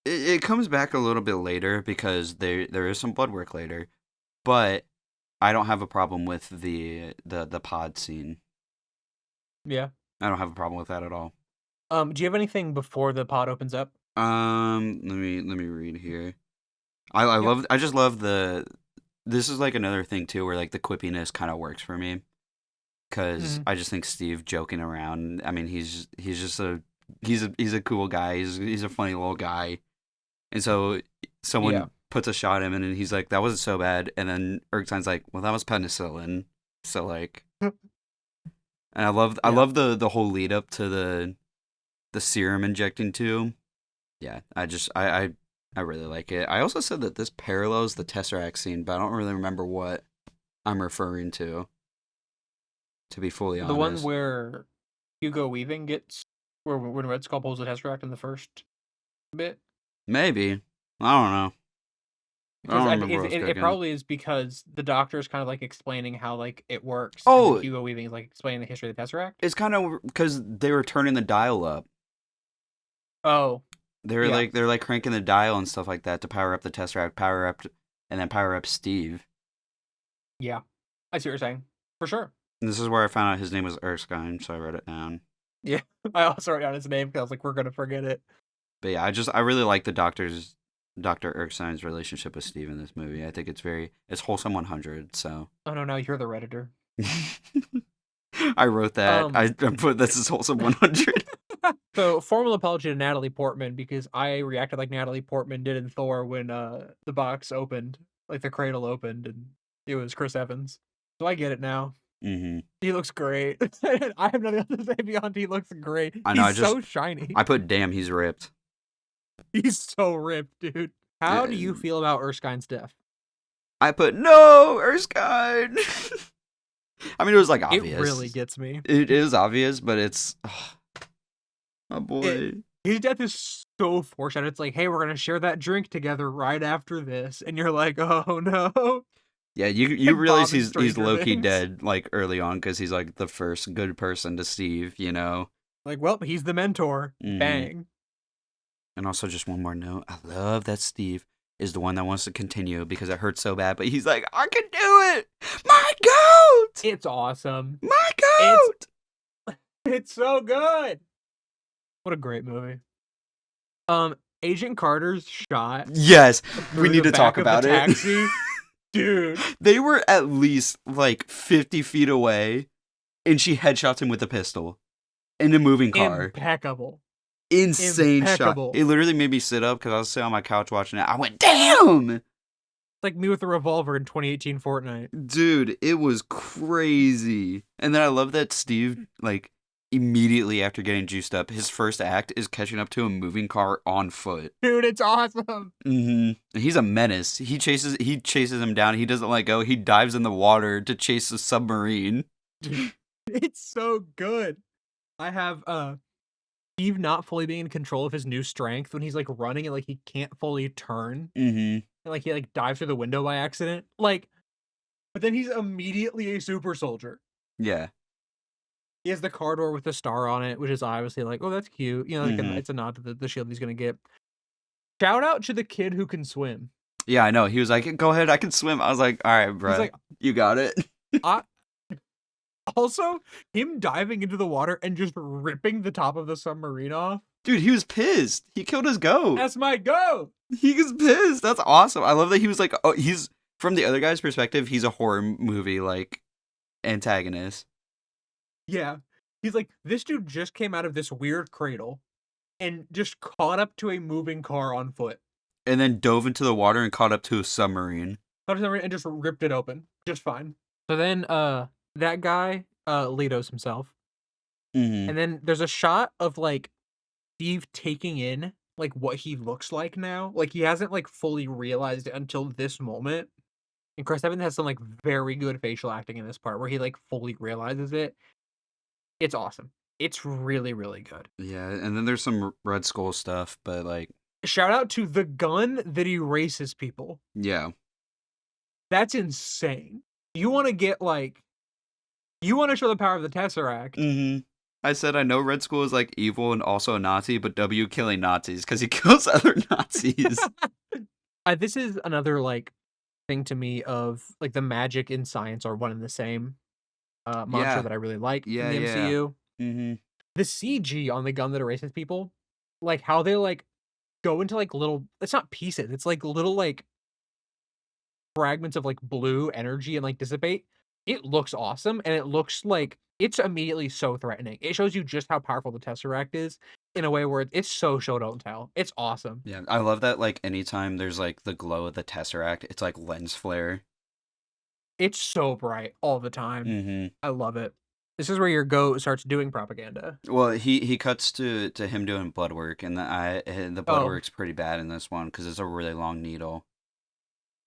It comes back a little bit later because there is some blood work later, but I don't have a problem with the pod scene. Yeah. I don't have a problem with that at all. Do you have anything before the pod opens up? Let me read here. I Yep. love I just love the this is like another thing too where like the quippiness kind of works for me because Mhm. I just think Steve joking around. I mean, he's just he's a cool guy. He's a funny little guy, and so Yeah. someone puts a shot at him and he's like, "That wasn't so bad," and then Erkstein's like, "Well, that was penicillin." So like, and I Yeah. love the whole lead up to the serum injecting too. Yeah, I really like it. I also said that this parallels the Tesseract scene, but I don't really remember what I'm referring to be fully The one honest. where Hugo Weaving gets where when Red Skull pulls the Tesseract in the first bit? Maybe. I don't know. I Because don't I remember what I was it cooking. probably is because the doctor is kind of, like, explaining how, like, it works, and then Oh, Hugo Weaving is, like, explaining the history of the Tesseract? it's kind of because they were turning the dial up. Oh, yeah. They're like cranking the dial and stuff like that to power up the Tesseract, and then power up Steve. Yeah. I see what you're saying. For sure. And this is where I found out his name was Erskine, so I wrote it down. Yeah. I also wrote down his name because I was like, "We're gonna forget it." But yeah, I really like the Dr. Erskine's relationship with Steve in this movie. I think it's wholesome 100. So Oh, no, now you're the Redditor. I wrote that. Um I put this is wholesome 100. So, formal apology to Natalie Portman because I reacted like Natalie Portman did in Thor when, the box opened, like, the cradle opened, and it was Chris Evans. So I get it now. Hmm. He looks great. I have nothing else to say beyond he looks great. I know. He's so shiny. I put damn. He's ripped. He's so ripped, dude. How do you And feel about Erskine's death? I put no Erskine. I mean, it was like It really obvious. gets me. It is obvious, but it's oh It boy. His death is so foreshadowed. It's like, "Hey, we're gonna share that drink together right after this," and you're like, "Oh, no." Yeah, you Like realize Bob in he's Stranger low key Things. dead like early on because he's like the first good person to Steve, you know. Like, well, he's the mentor. Hmm. Bang. And also, just one more note. I love that Steve is the one that wants to continue because it hurts so bad, but he's like, I can do it! My goat! It's awesome. My It's goat! it's so good. What a great movie. Agent Carter's shot Yes, we through need the to talk back of the about it. taxi. Dude, They were at least like 50 feet away, and she headshots him with a pistol in a moving car. impeccable. Insane shot. Impeccable. It literally made me sit up because I was sitting on my couch watching it. I went, damn! Like me with a revolver in 2018 Fortnite. Dude, it was crazy. And then I love that Steve, like, immediately after getting juiced up, his first act is catching up to a moving car on foot. Dude, it's awesome. And he's a menace. He chases him down. He doesn't let go. He dives in the water to chase the submarine. Dude, it's so good. I have Steve not fully being in control of his new strength when he's like running and like he can't fully turn Mm-hmm. and like he like dives through the window by accident. Like, but then he's immediately a super soldier. Yeah. He has the car door with the star on it, which is obviously like, oh, that's cute. You know, like Mm-hmm. it's a nod to the shield he's gonna get. Shout out to the kid who can swim. Yeah, I know. He was like, go ahead, I can swim. I was like, all right, He's bruh. like, You got it. I also him diving into the water and just ripping the top of the submarine off. Dude, he was pissed. He killed his goat. That's my go. He was pissed. That's awesome. I love that he was like, oh, he's from the other guy's perspective, he's a horror movie like antagonist. Yeah. He's like, this dude just came out of this weird cradle and just caught up to a moving car on foot. And then dove into the water and caught up to a submarine. And just ripped it open. Just fine. So then that guy Letos himself. Mm-hmm. And then there's a shot of like Steve taking in like what he looks like now. Like he hasn't like fully realized it until this moment. And Chris Evans has some like very good facial acting in this part where he like fully realizes it. It's awesome. It's really, really good. Yeah, and then there's some Red Skull stuff, but like, Shout out to the gun that erases people. yeah. That's insane. You wanna get, like you wanna show the power of the Tesseract. Mm-hmm. I said I know Red Skull is like evil and also a Nazi, but W killing Nazis because he kills other Nazis. This is another, like, thing to me of, like, the magic and science are one and the same, mantra Yeah, that I really like in yeah, the yeah. MCU. Mm-hmm. The CG on the gun that erases people, like, how they, like, go into, like, little it's not pieces, it's, like, little, like, fragments of, like, blue energy and, like, dissipate. It looks awesome, and it looks like it's immediately so threatening. It shows you just how powerful the Tesseract is in a way where it's so show don't tell. It's awesome. Yeah, I love that. Like anytime there's like the glow of the Tesseract, it's like lens flare. It's so bright all the time. Mm-hmm. I love it. This is where your goat starts doing propaganda. Well, he cuts to him doing blood work, and the blood Oh, work's pretty bad in this one because it's a really long needle,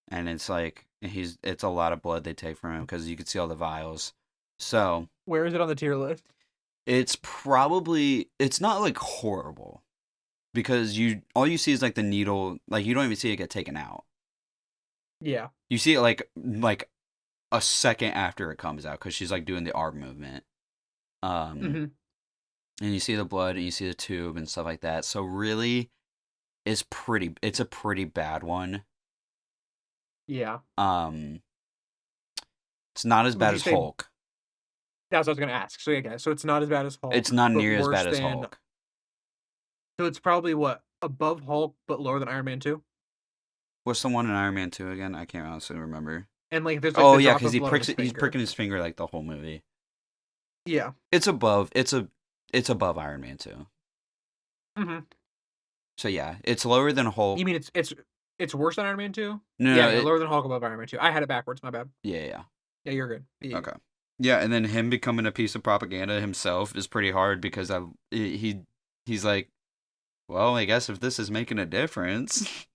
and it's like it's a lot of blood they take from him because you can see all the vials. So where is it on the tier list? it's not like horrible because all you see is like the needle, like you don't even see it get taken out. Yeah. You see it like a second after it comes out because she's like doing the arm movement. Um, Mhm. and you see the blood and you see the tube and stuff like that. So really, it's a pretty bad one. Yeah. Um, it's not as Would bad you as say Hulk. that's what I was gonna ask. So, yeah, okay, so it's not as bad as It's Hulk, not but near as worse bad as than Hulk. so it's probably what? Above Hulk, but lower than Iron Man 2? What's the one in Iron Man 2 again? I can't honestly remember. And, like, there's, like, Oh the yeah, drop because of blood on his he's finger. pricking his finger like the whole movie. Yeah. It's above Iron Man 2. Mhm. So yeah, it's lower than You Hulk. mean it's worse than Iron Man 2? No, Yeah, no, yeah, lower than Hulk, above Iron Man 2. I had it backwards, my bad. yeah, yeah. Yeah, you're good. Yeah, yeah. Okay. Yeah, and then him becoming a piece of propaganda himself is pretty hard because he's like, well, I guess if this is making a difference.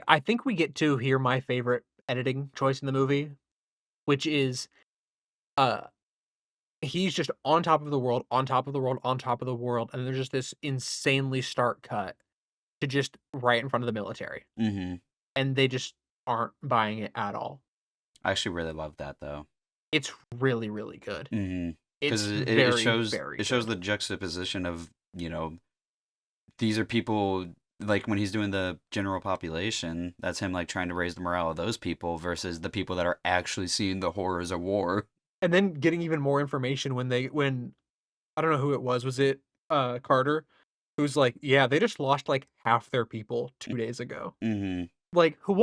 I think we get to hear my favorite editing choice in the movie, which is, uh, he's just on top of the world, on top of the world, on top of the world, and there's just this insanely stark cut to just right in front of the military, Mm-hmm. and they just aren't buying it at all. I actually really love that though. It's really, really good. Mm-hmm. Because It's very, it very shows good. the juxtaposition of these are people like when he's doing the general population. That's him like trying to raise the morale of those people versus the people that are actually seeing the horrors of war. And then getting even more information when I don't know who it was it, Carter? Who's like, "Yeah, they just lost, like, half their people 2 days ago." Mm-hmm. Like, who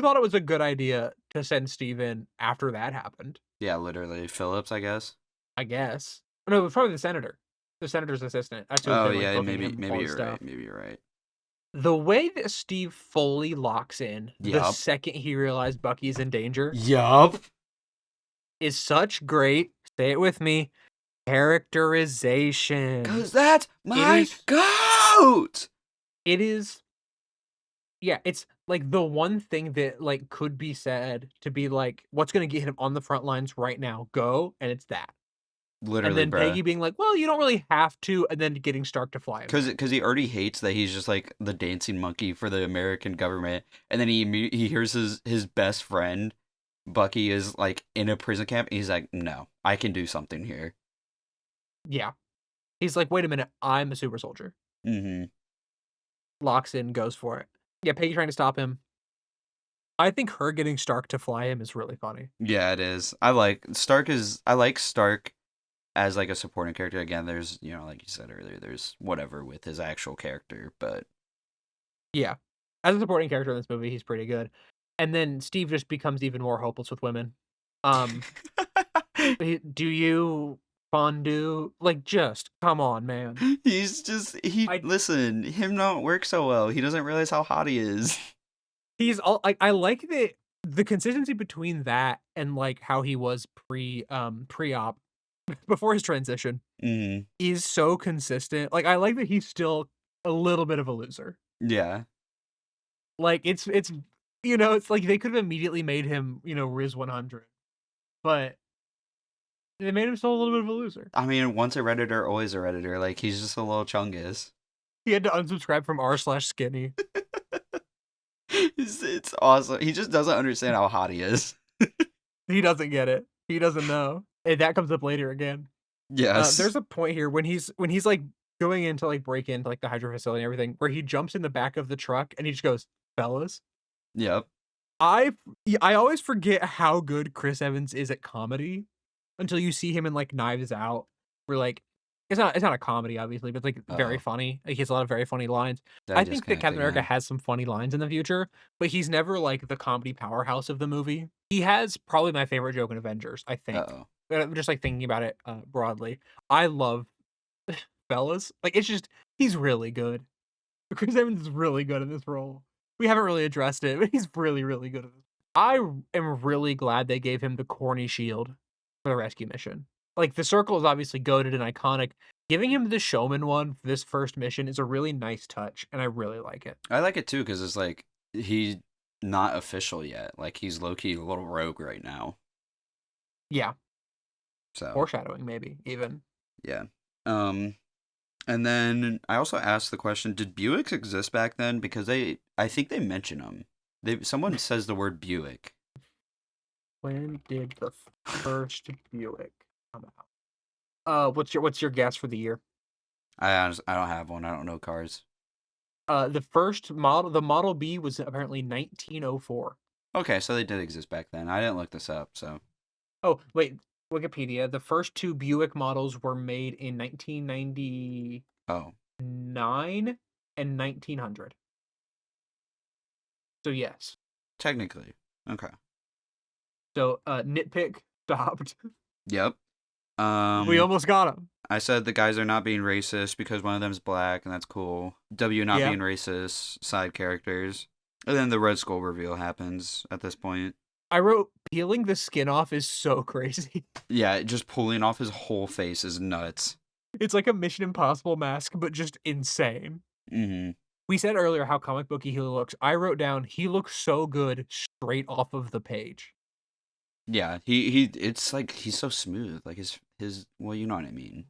thought it was a good idea to send Steve in after that happened? Yeah, literally Phillips, I guess. I guess. No, it was probably the senator. The senator's assistant. That's who's Oh been, like, yeah, booking maybe him maybe all this you're right. stuff. Maybe you're right. The way that Steve fully locks in the Yup. second he realized Bucky's in danger Yup. is such great, say it with me, characterization. Cause that's It my is goat. it is yeah, it's, like, the one thing that, like, could be said to be, like, "What's gonna get him on the front lines right now? Go," and it's that. And Literally, then bruh. Peggy being like, "Well, you don't really have to," and then getting Stark to fly him Cause, there. cause he already hates that he's just like the dancing monkey for the American government, and then he hears his best friend, Bucky, is like in a prison camp, and he's like, no, I can do something here. Yeah. He's like, "Wait a minute, I'm a super soldier." Mm-hmm. Locks in, goes for it. Yeah, Peggy trying to stop him. I think her getting Stark to fly him is really funny. Yeah, it is. I like Stark as like a supporting character. Again, there's like you said earlier, there's whatever with his actual character, but Yeah. As a supporting character in this movie, he's pretty good. And then Steve just becomes even more hopeless with women. Um, do you fondue? Like, just come on, man. he I listen, him not work so well. He doesn't realize how hot he is. He's all like, I like the consistency between that and, like, how he was pre-op before his transition Mm-hmm. is so consistent. Like, I like that he's still a little bit of a loser. Yeah. Like, it's it's like they could have immediately made him, Riz 100, but They made him still a little bit of a loser. I mean, once a Redditor, always a Redditor. Like, he's just a little chungus. He had to unsubscribe from r/skinny. It's awesome. He just doesn't understand how hot he is. He doesn't get it. He doesn't know. And that comes up later again. Yes. There's a point here when he's like going in to like break into like the Hydra facility and everything, where he jumps in the back of the truck and he just goes, "Fellas." Yep. I always forget how good Chris Evans is at comedy until you see him in like Knives Out, where like it's not a comedy obviously, but it's like very Uh-oh. funny. Like, he has a lot of very funny lines. Did I I think that disconnect Captain America again? has some funny lines in the future, but he's never like the comedy powerhouse of the movie. He has probably my favorite joke in Avengers, I think. Uh-oh. Just like thinking about it broadly. I love Fellas. Like, it's just he's really good. Chris Evans is really good in this role. We haven't really addressed it, but he's really, really good at this. I am really glad they gave him the corny shield for the rescue mission. Like, the circle is obviously goated and iconic. Giving him the showman one for this first mission is a really nice touch, and I really like it. I like it too, because it's like, he's not official yet. Like, he's low-key a little rogue right now. Yeah. So. Foreshadowing, maybe, even. Yeah. And then I also asked the question, did Buicks exist back then? Because I think they mention them. Someone says the word Buick. When did the first Buick come out? What's your guess for the year? I don't have one. I don't know cars. The first model, the Model B, was apparently 1904. Okay, so they did exist back then. I didn't look this up, so. Oh, wait, Wikipedia. The first two Buick models were made in 1999 Oh. and 1900. So yes. Technically. Okay. So nitpick stopped. Yep. We almost got him. I said the guys are not being racist because one of them's black, and that's cool. W not being racist, side characters. And then the Red Skull reveal happens at this point. I wrote, peeling the skin off is so crazy. Yeah, just pulling off his whole face is nuts. It's like a Mission Impossible mask, but just insane. Mm-hmm. We said earlier how comic booky he looks. I wrote down, he looks so good straight off of the page. Yeah, it's like he's so smooth. Like his well, you know what I mean.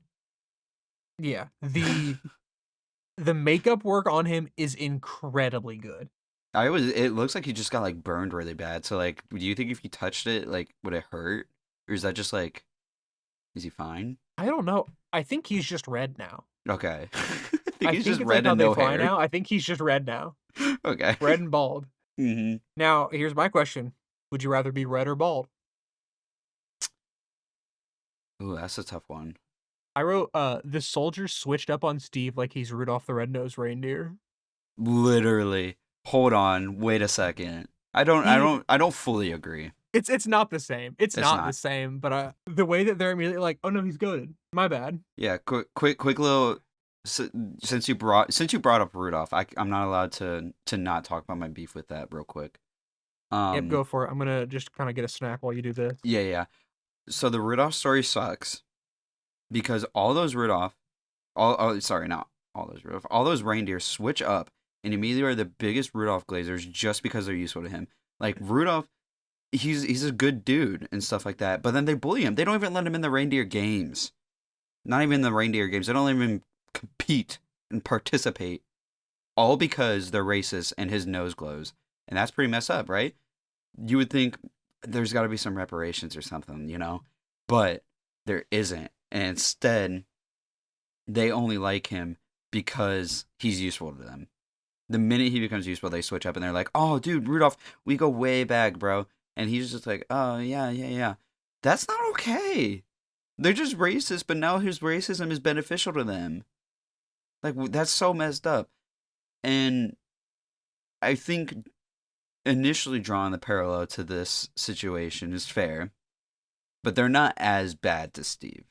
Yeah. The makeup work on him is incredibly good. It looks like he just got like burned really bad. So like, do you think if he touched it, like, would it hurt? Or is that just like, is he fine? I don't know. I think he's just red now. Okay. I he's think just it's red like and how no they fly hair. now. I think he's just red now. Okay. Red and bald. Mm-hmm. Now, here's my question. Would you rather be red or bald? Ooh, that's a tough one. I wrote, the soldier switched up on Steve like he's Rudolph the Red-Nosed Reindeer. Literally. Hold on. Wait a second. I don't fully agree. It's not the same. It's not the same, but the way that they're immediately like, oh no, he's goated. My bad. Yeah, quick little. Since you brought up Rudolph, I'm not allowed to not talk about my beef with that real quick. Yep, go for it. I'm gonna just kind of get a snack while you do this. Yeah. So the Rudolph story sucks because all those reindeer switch up and immediately are the biggest Rudolph glazers just because they're useful to him. Like Rudolph, he's a good dude and stuff like that, but then they bully him. They don't even let him in the reindeer games. Not even the reindeer games. They don't even compete and participate. All because they're racist and his nose glows. And that's pretty messed up, right? You would think there's got to be some reparations or something, you know? But there isn't. And instead, they only like him because he's useful to them. The minute he becomes useful, they switch up and they're like, oh, dude, Rudolph, we go way back, bro. And he's just like, oh, yeah. That's not okay. They're just racist, but now his racism is beneficial to them. Like, that's so messed up. And I think initially drawing the parallel to this situation is fair, but they're not as bad to Steve.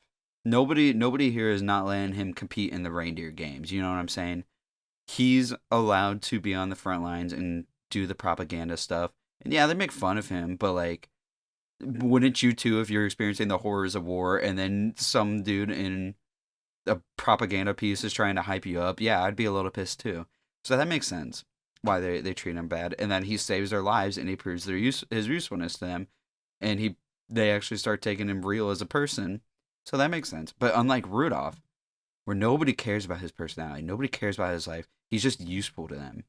Nobody here is not letting him compete in the reindeer games. You know what I'm saying? He's allowed to be on the front lines and do the propaganda stuff. And yeah, they make fun of him, but like, wouldn't you too if you're experiencing the horrors of war and then some dude in a propaganda piece is trying to hype you up? Yeah, I'd be a little pissed too. So that makes sense why they treat him bad. And then he saves their lives and he proves his usefulness to them. And they actually start taking him real as a person. So that makes sense. But unlike Rudolph, where nobody cares about his personality, nobody cares about his life, he's just useful to them.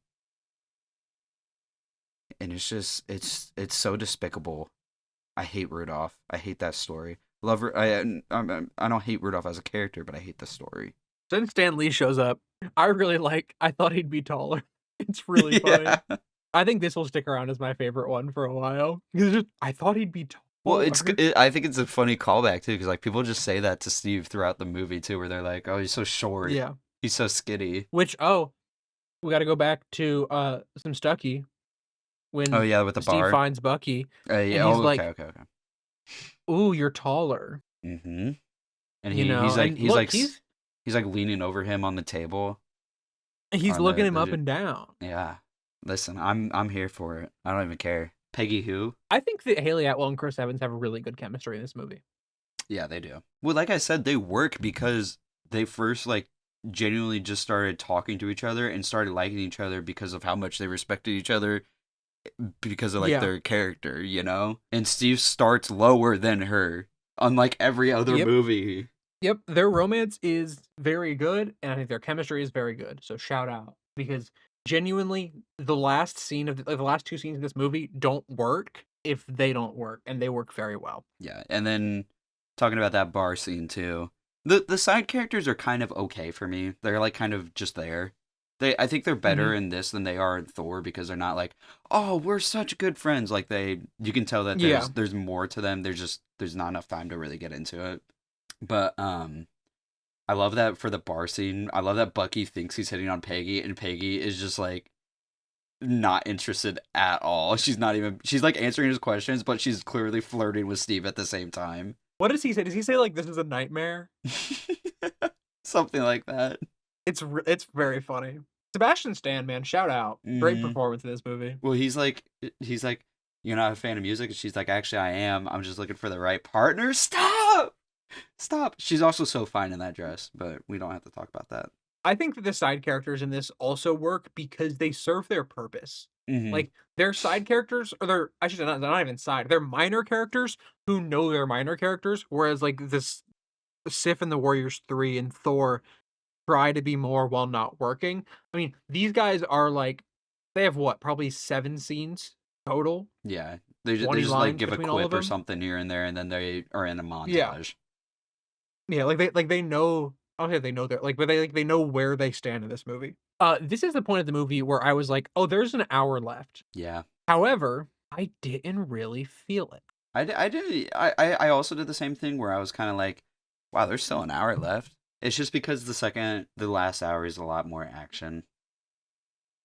And it's just it's so despicable. I hate Rudolph. I hate that story. I don't hate Rudolph as a character, but I hate the story. Then Stan Lee shows up. I thought he'd be taller. It's really funny. Yeah. I think this will stick around as my favorite one for a while. I thought he'd be Well, taller. I think it's a funny callback too, because like people just say that to Steve throughout the movie too, where they're like, "Oh, he's so short. Yeah. He's so skinny." Which we got to go back to some Stucky Oh when yeah, with the Steve bar. finds Bucky Yeah. and he's Oh, okay, like, okay, okay. "Ooh, you're taller." Mm-hmm. And You know, and look, he's like leaning over him on the table. he's On looking him up and down. yeah. Listen, I'm here for it. I don't even care. Peggy who? I think that Haley Atwell and Chris Evans have a really good chemistry in this movie. Yeah, they do. Well, like I said, they work because they first like genuinely just started talking to each other and started liking each other because of how much they respected each other because of like Yeah. their character, you know? And Steve starts lower than her, unlike every other Yep. movie. Yep, their romance is very good, and I think their chemistry is very good. So shout out, because genuinely, the last two scenes of this movie don't work if they don't work, and they work very well. Yeah, and then talking about that bar scene too. The side characters are kind of okay for me. They're like kind of just there. I think they're better in this than they are in Thor because they're not like, "Oh, we're such good friends." Like you can tell that Yeah. there's more to them. There's not enough time to really get into it. But I love that for the bar scene. I love that Bucky thinks he's hitting on Peggy and Peggy is just like not interested at all. She's like answering his questions, but she's clearly flirting with Steve at the same time. What does he say? Does he say like this is a nightmare? Something like that. It's very funny. Sebastian Stan, man, shout out. Great performance in this movie. Well, he's like, you're not a fan of music? And she's like, actually, I am. I'm just looking for the right partner. Stop! Stop. She's also so fine in that dress, but we don't have to talk about that. I think that the side characters in this also work because they serve their purpose. Like, they're side characters, or they're not even side. They're minor characters who know they're minor characters, whereas, like, this Sif and the Warriors 3 and Thor try to be more while not working. I mean, these guys are, like, they have what, probably 7 scenes total? Yeah. They 20 just like lines give a between all of quip or them? something here and there, and then they are in a montage. Yeah. Yeah, they know. Okay, they know they're but they know where they stand in this movie. This is the point of the movie where I was like, oh, there's an hour left. Yeah. However, I didn't really feel it. I also did the same thing where I was kind of like, wow, there's still an hour left. It's just because the last hour is a lot more action.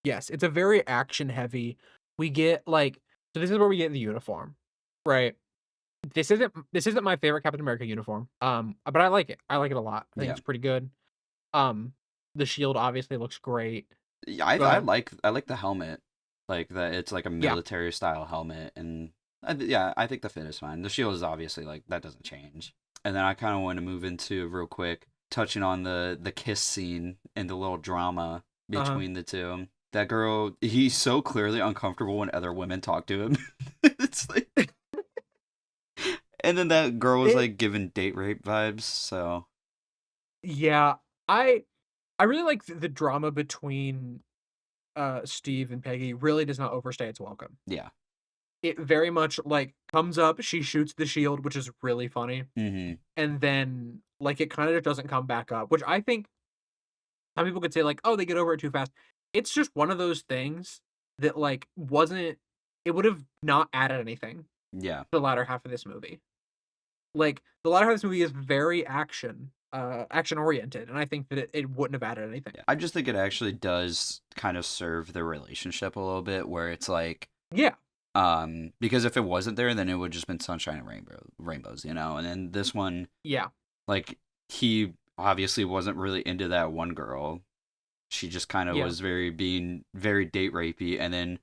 Yes, it's a very action heavy. We get like, so this is where we get the uniform, right? This isn't my favorite Captain America uniform. But I like it. I like it a lot. I think it's pretty good. The shield obviously looks great. Yeah, I like the helmet, like that. It's like a military style helmet, and I think the fit is fine. The shield is obviously like that doesn't change. And then I kind of want to move into real quick, touching on the kiss scene and the little drama between the two. That girl, he's so clearly uncomfortable when other women talk to him. It's like. And then that girl was like giving date rape vibes, so. Yeah, I really like the drama between Steve and Peggy really does not overstay its welcome. Yeah. It very much like comes up, she shoots the shield, which is really funny. Mm-hmm. And then like it kind of just doesn't come back up, which I think some people could say like, oh, they get over it too fast. It's just one of those things that like it would have not added anything. Yeah. The latter half of this movie. Like the latter half of this movie is very action oriented, and I think that it wouldn't have added anything. I just think it actually does kind of serve the relationship a little bit, where it's like, because if it wasn't there, then it would just been sunshine and rainbows, you know. And then this one, like he obviously wasn't really into that one girl. She just kind of was being very date rapey, and then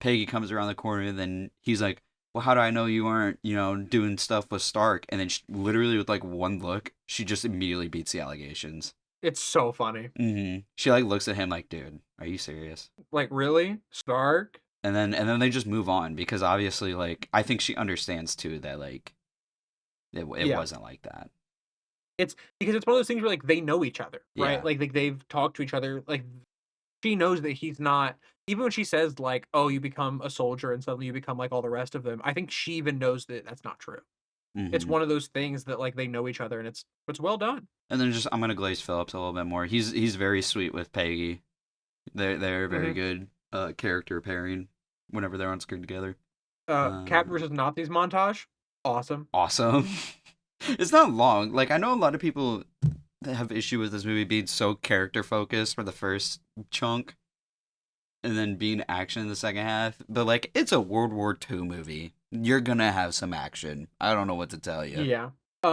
Peggy comes around the corner, and then he's like, well, how do I know you aren't, doing stuff with Stark? And then literally with like one look, she just immediately beats the allegations. It's so funny. Mm-hmm. She like looks at him like, dude, are you serious? Like, really? Stark? And then they just move on because obviously, like, I think she understands too that like it wasn't like that. It's because it's one of those things where, like, they know each other, right? Yeah. Like, they've talked to each other, like, she knows that he's not even when she says, like, "Oh, you become a soldier and suddenly you become like all the rest of them," I think she even knows that that's not true. It's Hmm. one of those things that, like, they know each other and it's well done. And then just I'm gonna glaze Phillips a little bit more. He's very sweet with Peggy. They're very Mhm. good character pairing whenever they're on screen together. Cat Um, versus Nazis montage, awesome. awesome. It's not long. Like I know a lot of people that have issue with this movie being so character focused for the first chunk and then being action in the second half. But like it's a World War II movie. You're gonna have some action. I don't know what to tell you. Yeah.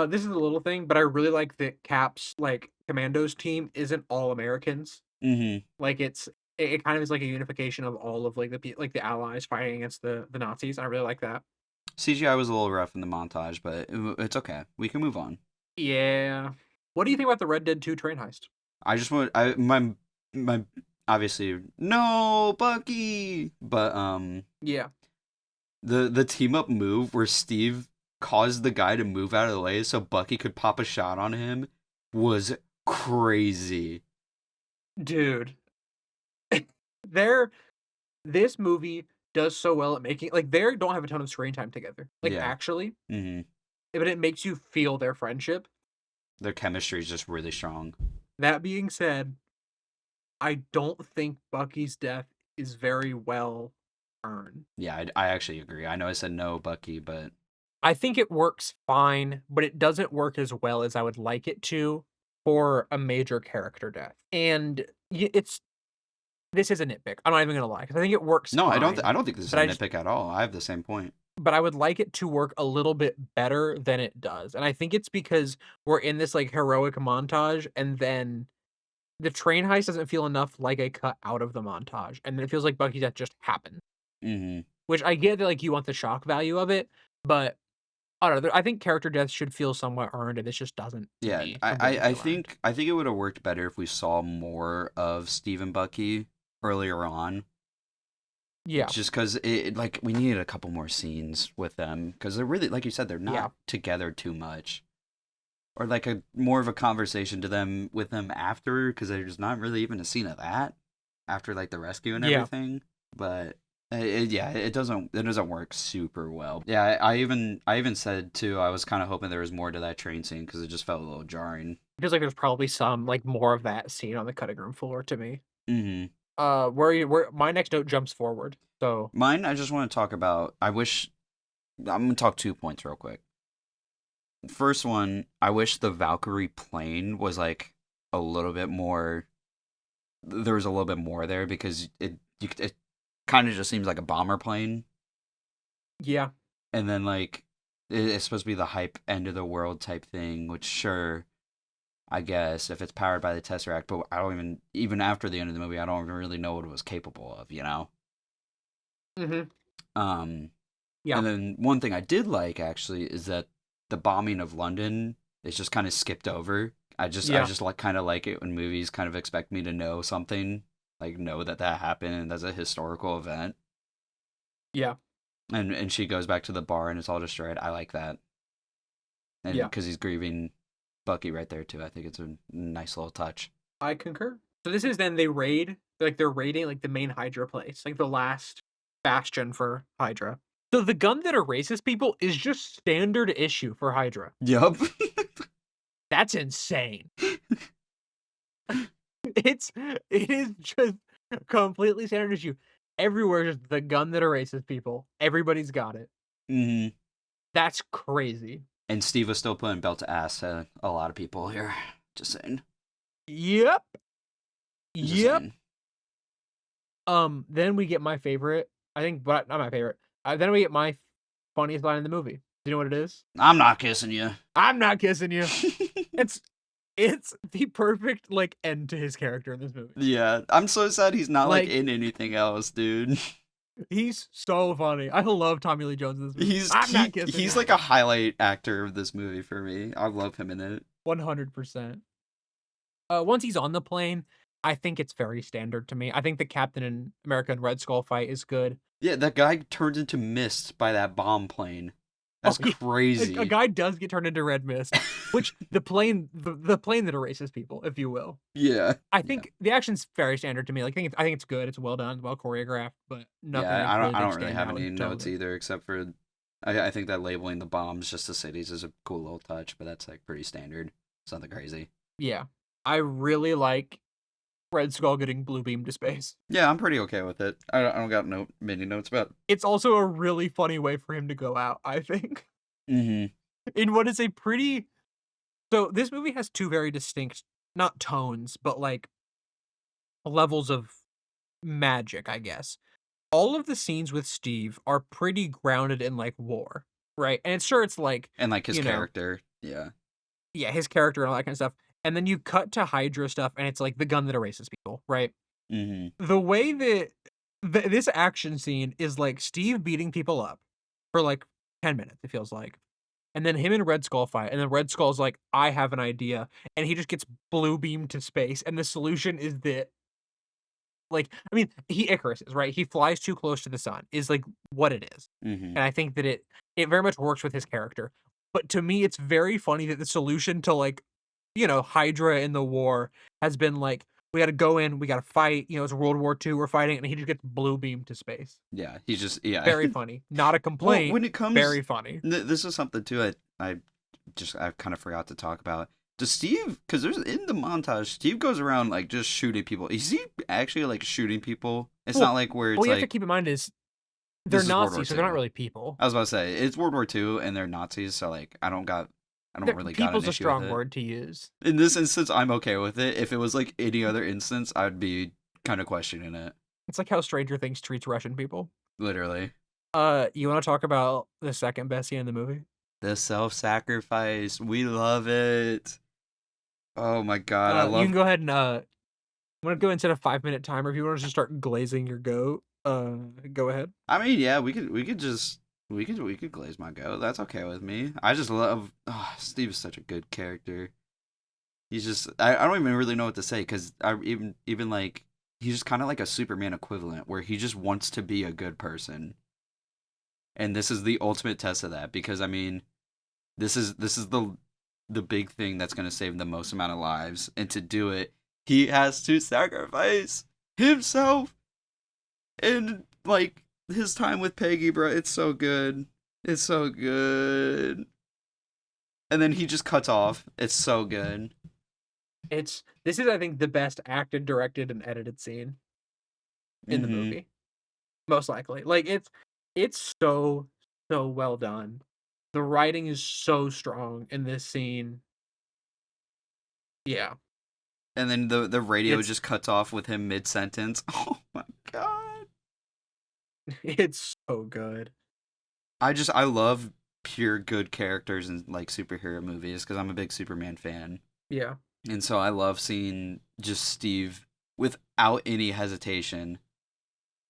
This is a little thing, but I really like that Cap's, like, Commandos team isn't all Americans. Mm-hmm. Like, it kind of is like a unification of all of, like, like, the Allies fighting against the Nazis, I really like that. CGI was a little rough in the montage, but it's okay. We can move on. Yeah. What do you think about the Red Dead 2 train heist? I just want my obviously no Bucky, but Yeah. the team up move where Steve caused the guy to move out of the way so Bucky could pop a shot on him was crazy. Dude. They're this movie does so well at making like, they don't have a ton of screen time together, like, Yeah. actually, Hmm. but it makes you feel their friendship. Their chemistry is just really strong. That being said, I don't think Bucky's death is very well earned. Yeah, I actually agree. I know I said no Bucky, but I think it works fine, but it doesn't work as well as I would like it to for a major character death. And it's this is a nitpick. I'm not even gonna lie because I think it works no, fine, I don't think this is but a nitpick at all. I have the same point. I would like it to work a little bit better than it does. And I think it's because we're in this like heroic montage, and then the train heist doesn't feel enough like a cut out of the montage, and then it feels like Bucky's death just happened. Hmm. Which I get that like you want the shock value of it, but I don't know. I think character death should feel somewhat earned, and this just doesn't to Yeah, me. For me to feel earned. I think it would have worked better if we saw more of Steve and Bucky earlier on. Yeah, Just because like we needed a couple more scenes with them because they're really like you said they're yeah, not together too much, or like a more of a conversation to them with them after because there's not really even a scene of that after like the rescue and yeah. everything. But yeah, it doesn't work super well. Yeah, I even said too I was kind of hoping there was more to that train scene because it just felt a little jarring. Feels like there's probably some like more of that scene on the cutting room floor to me. Hmm. Where my next note jumps forward. So Mine, I just want to talk about. I wish I'm gonna talk 2 points real quick. First one, I wish the Valkyrie plane was like a little bit more. There was a little bit more there because it kind of just seems like a bomber plane, yeah, and then like it's supposed to be the hype end of the world type thing. Which sure, I guess if it's powered by the Tesseract, but I don't even after the end of the movie, I don't even really know what it was capable of. You know. hmm Um, yeah, And then one thing I did like actually is that the bombing of London is just kind of skipped over. I yeah, just like kind of like it when movies kind of expect me to know something, like know that that happened and that's a historical event. yeah, And she goes back to the bar and it's all destroyed. I like that. And yeah. because he's grieving Bucky right there too. I think it's a nice little touch. I concur. So this is then they're raiding like the main Hydra place, like the last bastion for Hydra. So the gun that erases people is just standard issue for Hydra. Yup. That's insane. It is just completely standard issue. Everywhere, just the gun that erases people. Everybody's got it. Hmm. That's crazy. And Steve was still putting belt to ass to a lot of people here. Just saying. Yep. Just Yep. saying. Then we get my favorite. I think, but not my favorite. Then we get my funniest line in the movie. Do you know what it is? I'm not kissing you. I'm not kissing you. It's it's the perfect like end to his character in this movie. Yeah, I'm so sad he's not like Like in anything else, dude. he's so funny. I love Tommy Lee Jones in this movie. I'm not kissing He's you. like a highlight actor of this movie for me. I love him in it. 100%. Once he's on the plane, I think it's very standard to me. I think the Captain and America and Red Skull fight is good. Yeah, that guy turns into mist by that bomb plane. Oh, That's yeah, a crazy. guy does get turned into red mist, which the plane that erases people, if you will. Yeah. I Yeah. think the action's very standard to me. Like, I think it's good. It's well done, well choreographed, but nothing Yeah, like really I big don't really have standout any until notes the either, except for I think that labeling the bombs just the cities is a cool little touch, but that's like pretty standard. It's nothing crazy. yeah. I really like Red Skull getting blue beam to space. Yeah, I'm pretty okay with it. I don't got many notes about. It's also a really funny way for him to go out, I think. Mm-hmm. In what is a pretty so this movie has two very distinct not tones, but like levels of magic, I guess. All of the scenes with Steve are pretty grounded in like war, right? And it's sure it's like, And like his you know, character. Yeah. yeah, his character and all that kind of stuff. And then you cut to Hydra stuff and it's like the gun that erases people, right? Mm-hmm. The way that this action scene is like Steve beating people up for like 10 minutes, it feels like. And then him and Red Skull fight, and then Red Skull's like, I have an idea. And he just gets blue beamed to space. And the solution is that, like, I mean, he Icarus is, right? He flies too close to the sun, is like what it is. Mm-hmm. And I think that it very much works with his character. But to me, it's very funny that the solution to like, Hydra in the war has been like, we gotta go in, we gotta fight, it's World War II, we're fighting, and he just gets blue beamed to space. Yeah, he's just yeah. Very funny. Not a Well, complaint. when it comes, Very funny. this is something too. I kind of forgot to talk about. Does Steve? Because there's in the montage, Steve goes around like just shooting people. Is he actually like shooting people? It's Well, not like where it's what you have to like keep in mind is they're this is World War Nazis, so they're not Two. really people. I was about to say it's World War Two and they're Nazis, so like I don't really got People's an a issue with strong it. word to use. In this instance, I'm okay with it. If it was like any other instance, I'd be kind of questioning it. It's like how Stranger Things treats Russian people. Literally. You want to talk about the second best scene in the movie? The self-sacrifice. We love it. Oh my god, I You can love. go ahead and I'm gonna go into a 5-minute timer. If you want to just start glazing your goat, go ahead. I mean, yeah, we could glaze my goat. That's okay with me. I just love. Oh, Steve is such a good character. He's just. I don't even really know what to say because I even like he's just kind of like a Superman equivalent where he just wants to be a good person. And this is the ultimate test of that because I mean, this is the big thing that's gonna save the most amount of lives, and to do it, he has to sacrifice himself and like his time with Peggy, bro. It's so good. It's so good. And then he just cuts off. It's so good. This is I think the best acted, directed, and edited scene in the Mm-hmm. movie. Most likely. Like it's so well done. The writing is so strong in this scene. Yeah. And then the radio It's just cuts off with him mid sentence. Oh my god. it's so good. I love pure good characters in like superhero movies because I'm a big Superman fan. Yeah. And so I love seeing just Steve without any hesitation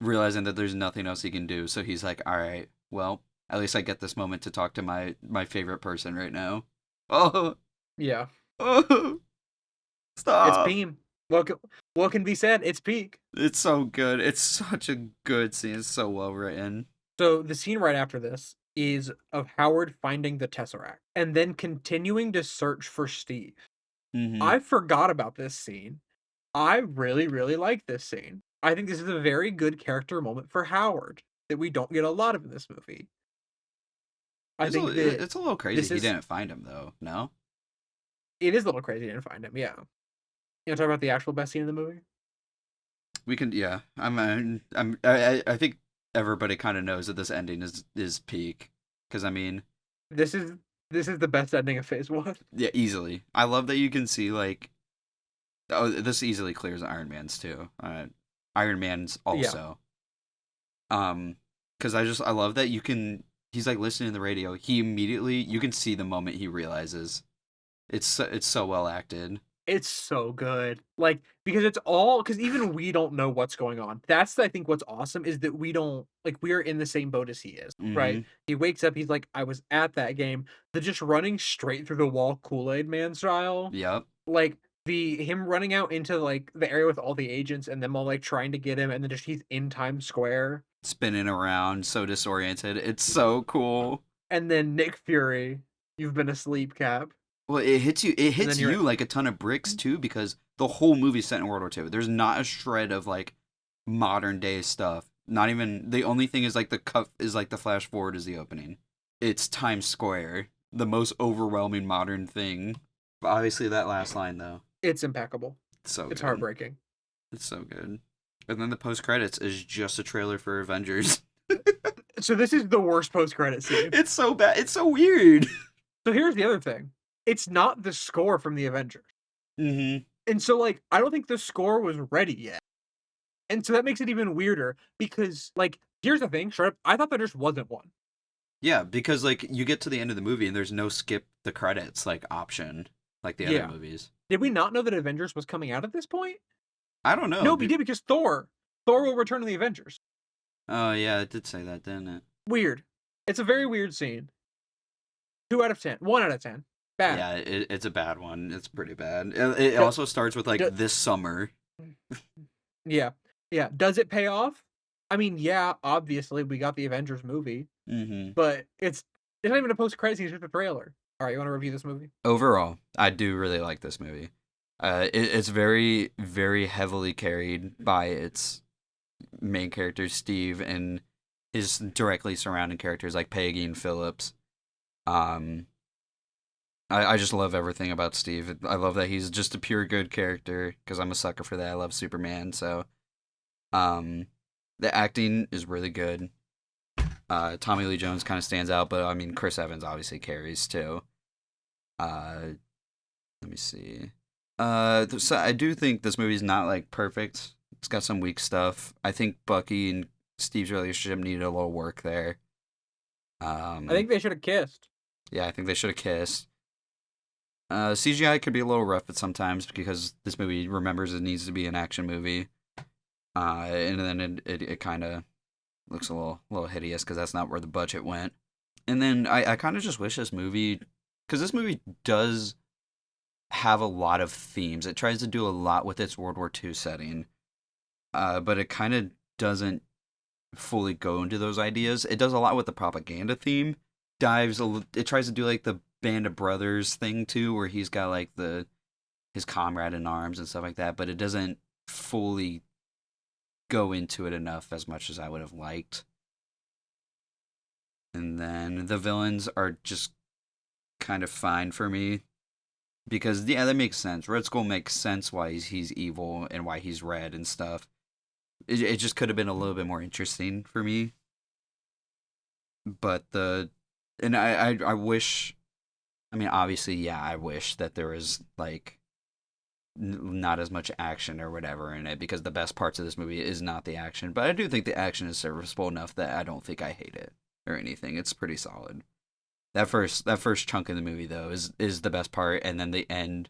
realizing that there's nothing else he can do. So he's like, "All right, well, at least I get this moment to talk to my favorite person right now." Oh, Yeah. oh, It's stop. Beam. What can be said? It's peak. It's so good. It's such a good scene. It's so well written. So the scene right after this is of Howard finding the Tesseract and then continuing to search for Steve. Mhm. I forgot about this scene. I really, really like this scene. I think this is a very good character moment for Howard that we don't get a lot of in this movie. I think that It's a little crazy this he is didn't find him though. No? it is a little crazy to find him, yeah. You know, talk about the actual best scene in the movie? We can yeah. I think everybody kind of knows that this ending is peak cuz I mean, This is this is the best ending of Phase 1. yeah, easily. I love that you can see like oh, this easily clears Iron Man's too. Iron Man's Yeah. also. Cuz I love that you can he's like listening to the radio. He immediately you can see the moment he realizes. It's so well acted. It's so good. Like, because it's all because even we don't know what's going on. That's I think what's awesome is that we don't like we're in the same boat as he is, right? Mhm. He wakes up, he's like, I was at that game. The just running straight through the wall Kool-Aid Man style. Yep. Like the him running out into like the area with all the agents and them all like trying to get him, and then just he's in Times Square. Spinning around, so disoriented. It's so cool. and then Nick Fury, "You've been asleep, Cap," Well, it hits you. It and then hits you're you like a ton of bricks too, because the whole movie's set in World War II. There's not a shred of like modern day stuff. Not even the only thing is like the cut is like the flash forward is the opening. It's Times Square, the most overwhelming modern thing. But obviously, that last line though, it's impeccable. it's so It's good. heartbreaking. It's so good. And then the post credits is just a trailer for Avengers. So this is the worst post-credit scene. It's so bad. It's so weird. So here's the other thing. It's not the score from the Avengers. Mm-hmm. And so, like, I don't think the score was ready yet. And so that makes it even weirder because, like, here's the thing, straight up, I thought there just wasn't one. Yeah, because like you get to the end of the movie and there's no skip the credits like option like the other Yeah. movies. Did we not know that Avengers was coming out at this point? I don't know. No, we did because Thor. Thor will return to the Avengers. Oh yeah, it did say that, didn't it? Weird. It's a very weird scene. 2 out of 10. 1 out of 10. Bad. Yeah, it's a bad one. It's pretty bad. It also starts with like this summer. Yeah. Yeah. Does it pay off? I mean, yeah, obviously we got the Avengers movie, Mm-hmm. but it's not even a post-credit scene, it's just a trailer. All right, you want to review this movie? Overall, I do really like this movie. It's very, very heavily carried by its main character Steve and his directly surrounding characters like Peggy and Phillips. Um, I just love everything about Steve. I love that he's just a pure good character because I'm a sucker for that. I love Superman, so the acting is really good. Tommy Lee Jones kind of stands out, but I mean Chris Evans obviously carries too. Let me see. So I do think this movie's not like perfect. It's got some weak stuff. I think Bucky and Steve's relationship needed a little work there. I think they should have kissed. Yeah, I think they should have kissed. CGI could be a little rough at sometimes because this movie remembers it needs to be an action movie. And then it kind of looks a little hideous because that's not where the budget went. And then I kind of just wish this movie, because this movie does have a lot of themes. It tries to do a lot with its World War II setting, but it kind of doesn't fully go into those ideas. It does a lot with the propaganda theme. It tries to do like the Band of Brothers thing too, where he's got like his comrade in arms and stuff like that, but it doesn't fully go into it enough as much as I would have liked. And then the villains are just kind of fine for me because yeah, that makes sense. Red Skull makes sense why he's evil and why he's red and stuff. It just could have been a little bit more interesting for me. But I wish, I mean obviously yeah, I wish that there was like not as much action or whatever in it, because the best parts of this movie is not the action, but I do think the action is serviceable enough that I don't think I hate it or anything. It's pretty solid. That first chunk of the movie though is the best part, and then the end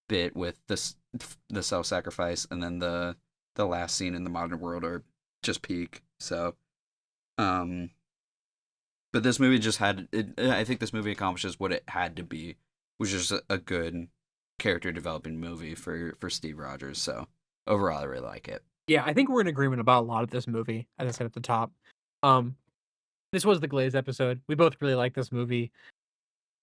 bit with the self-sacrifice and then the last scene in the modern world are just peak. So but this movie just had it, I think this movie accomplishes what it had to be, which is a good character developing movie for Steve Rogers. So overall, I really like it. Yeah, I think we're in agreement about a lot of this movie, as I said at the top. This was the Glaze episode. We both really like this movie.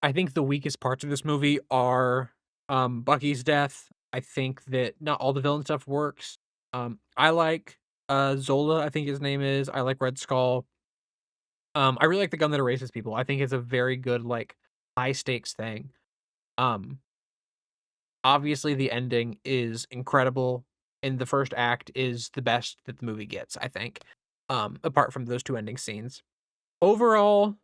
I think the weakest parts of this movie are Bucky's death. I think that not all the villain stuff works. I like Zola, I think his name is. I like Red Skull. I really like the gun that erases people. I think it's a very good, like, high stakes thing. Um, Obviously the ending is incredible, and the first act is the best that the movie gets, I think. Apart from those two ending scenes. Overall,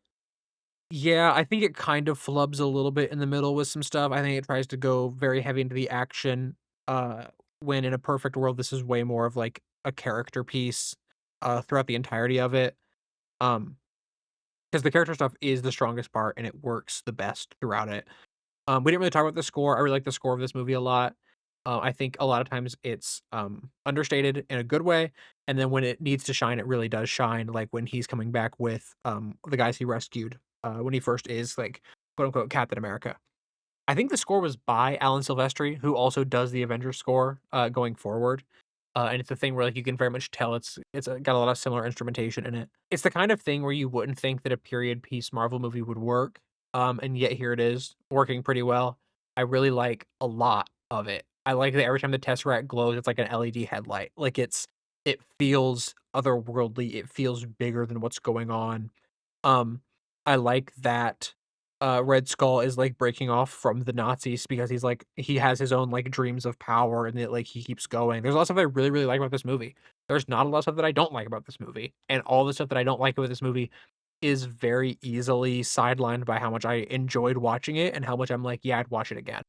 yeah, I think it kind of flubs a little bit in the middle with some stuff. I think it tries to go very heavy into the action, uh, when in a perfect world, this is way more of like a character piece, throughout the entirety of it. Um, because the character stuff is the strongest part and it works the best throughout it. We didn't really talk about the score. I really like the score of this movie a lot. I think a lot of times it's understated in a good way, and then when it needs to shine, it really does shine. Like when he's coming back with the guys he rescued when he first is like quote unquote Captain America. I think the score was by Alan Silvestri, who also does the Avengers score going forward. and it's a thing where, like, you can very much tell it's got a lot of similar instrumentation in it. It's the kind of thing where you wouldn't think that a period piece Marvel movie would work, and yet here it is, working pretty well. I really like a lot of it. I like that every time the Tesseract glows, it's like an LED headlight. Like, it feels otherworldly, it feels bigger than what's going on. Um, I like that, Red Skull is, like, breaking off from the Nazis because he has his own, like, dreams of power and that, like, he keeps going. There's a lot of stuff I really, really like about this movie. There's not a lot of stuff that I don't like about this movie, and all the stuff that I don't like about this movie is very easily sidelined by how much I enjoyed watching it and how much I'm like, "Yeah, I'd watch it again."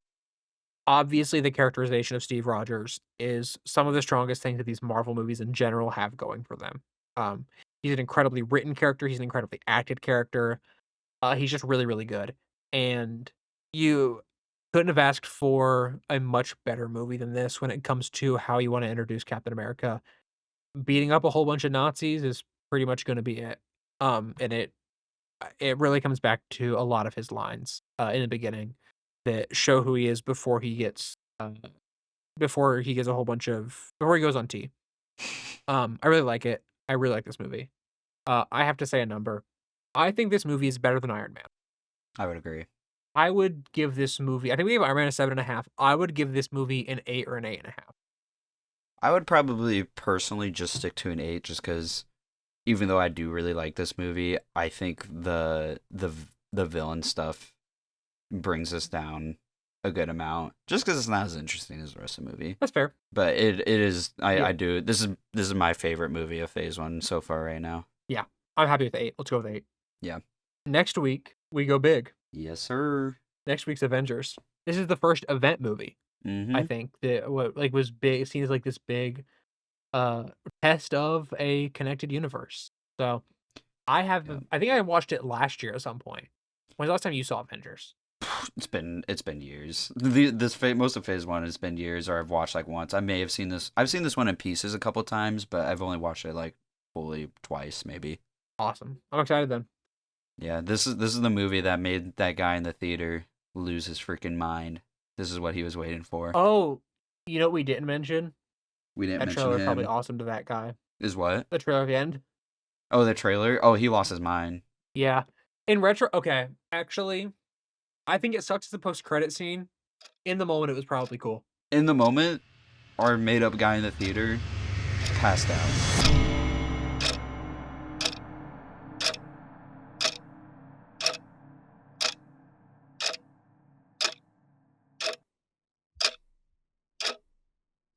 Obviously, the characterization of Steve Rogers is some of the strongest things that these Marvel movies in general have going for them. Um, he's an incredibly written character, he's an incredibly acted character, he's just really, really good, and you couldn't have asked for a much better movie than this when it comes to how you wanna introduce Captain America. Beating up a whole bunch of Nazis is pretty much gonna be it, and it really comes back to a lot of his lines, in the beginning that show who he is before he gets a whole bunch of before he goes on T. I really like it. I really like this movie. I have to say a number. I think this movie is better than Iron Man. I would agree. I would give this movie I think we gave Iron Man a 7.5. I would give this movie an 8 or an 8.5. I would probably personally just stick to an 8 just because even though I do really like this movie, I think the villain stuff brings us down a good amount just because it's not as interesting as the rest of the movie. That's fair. But it is Yeah. I do this is my favorite movie of Phase 1 so far right now. Yeah. I'm happy with 8. Let's go with 8. Yeah. Next week, we go big. Yes, sir. Next week's Avengers. This is the first event movie, I Mm-hmm. think, that what, like, was big seen as, like, this big, uh, test of a connected universe. So, Yeah. I think I watched it last year at some point. When's the last time you saw Avengers? It's been years. Most of Phase 1 has been years, or I've watched like once. I may have seen this. I've seen this one in pieces a couple times, but I've only watched it like fully twice, maybe. Awesome. I'm excited then. Yeah, this is the movie that made that guy in the theater lose his freaking mind. This is what he was waiting for. Oh, you know what we didn't mention? We didn't That mention trailer is probably him. awesome to that guy. Is what? The trailer at the end? Oh, the trailer. Oh, he lost his mind. Yeah. In retro okay, actually, I think it sucks as the post-credit scene. In the moment, it was probably cool. In the moment, our made up guy in the theater passed out.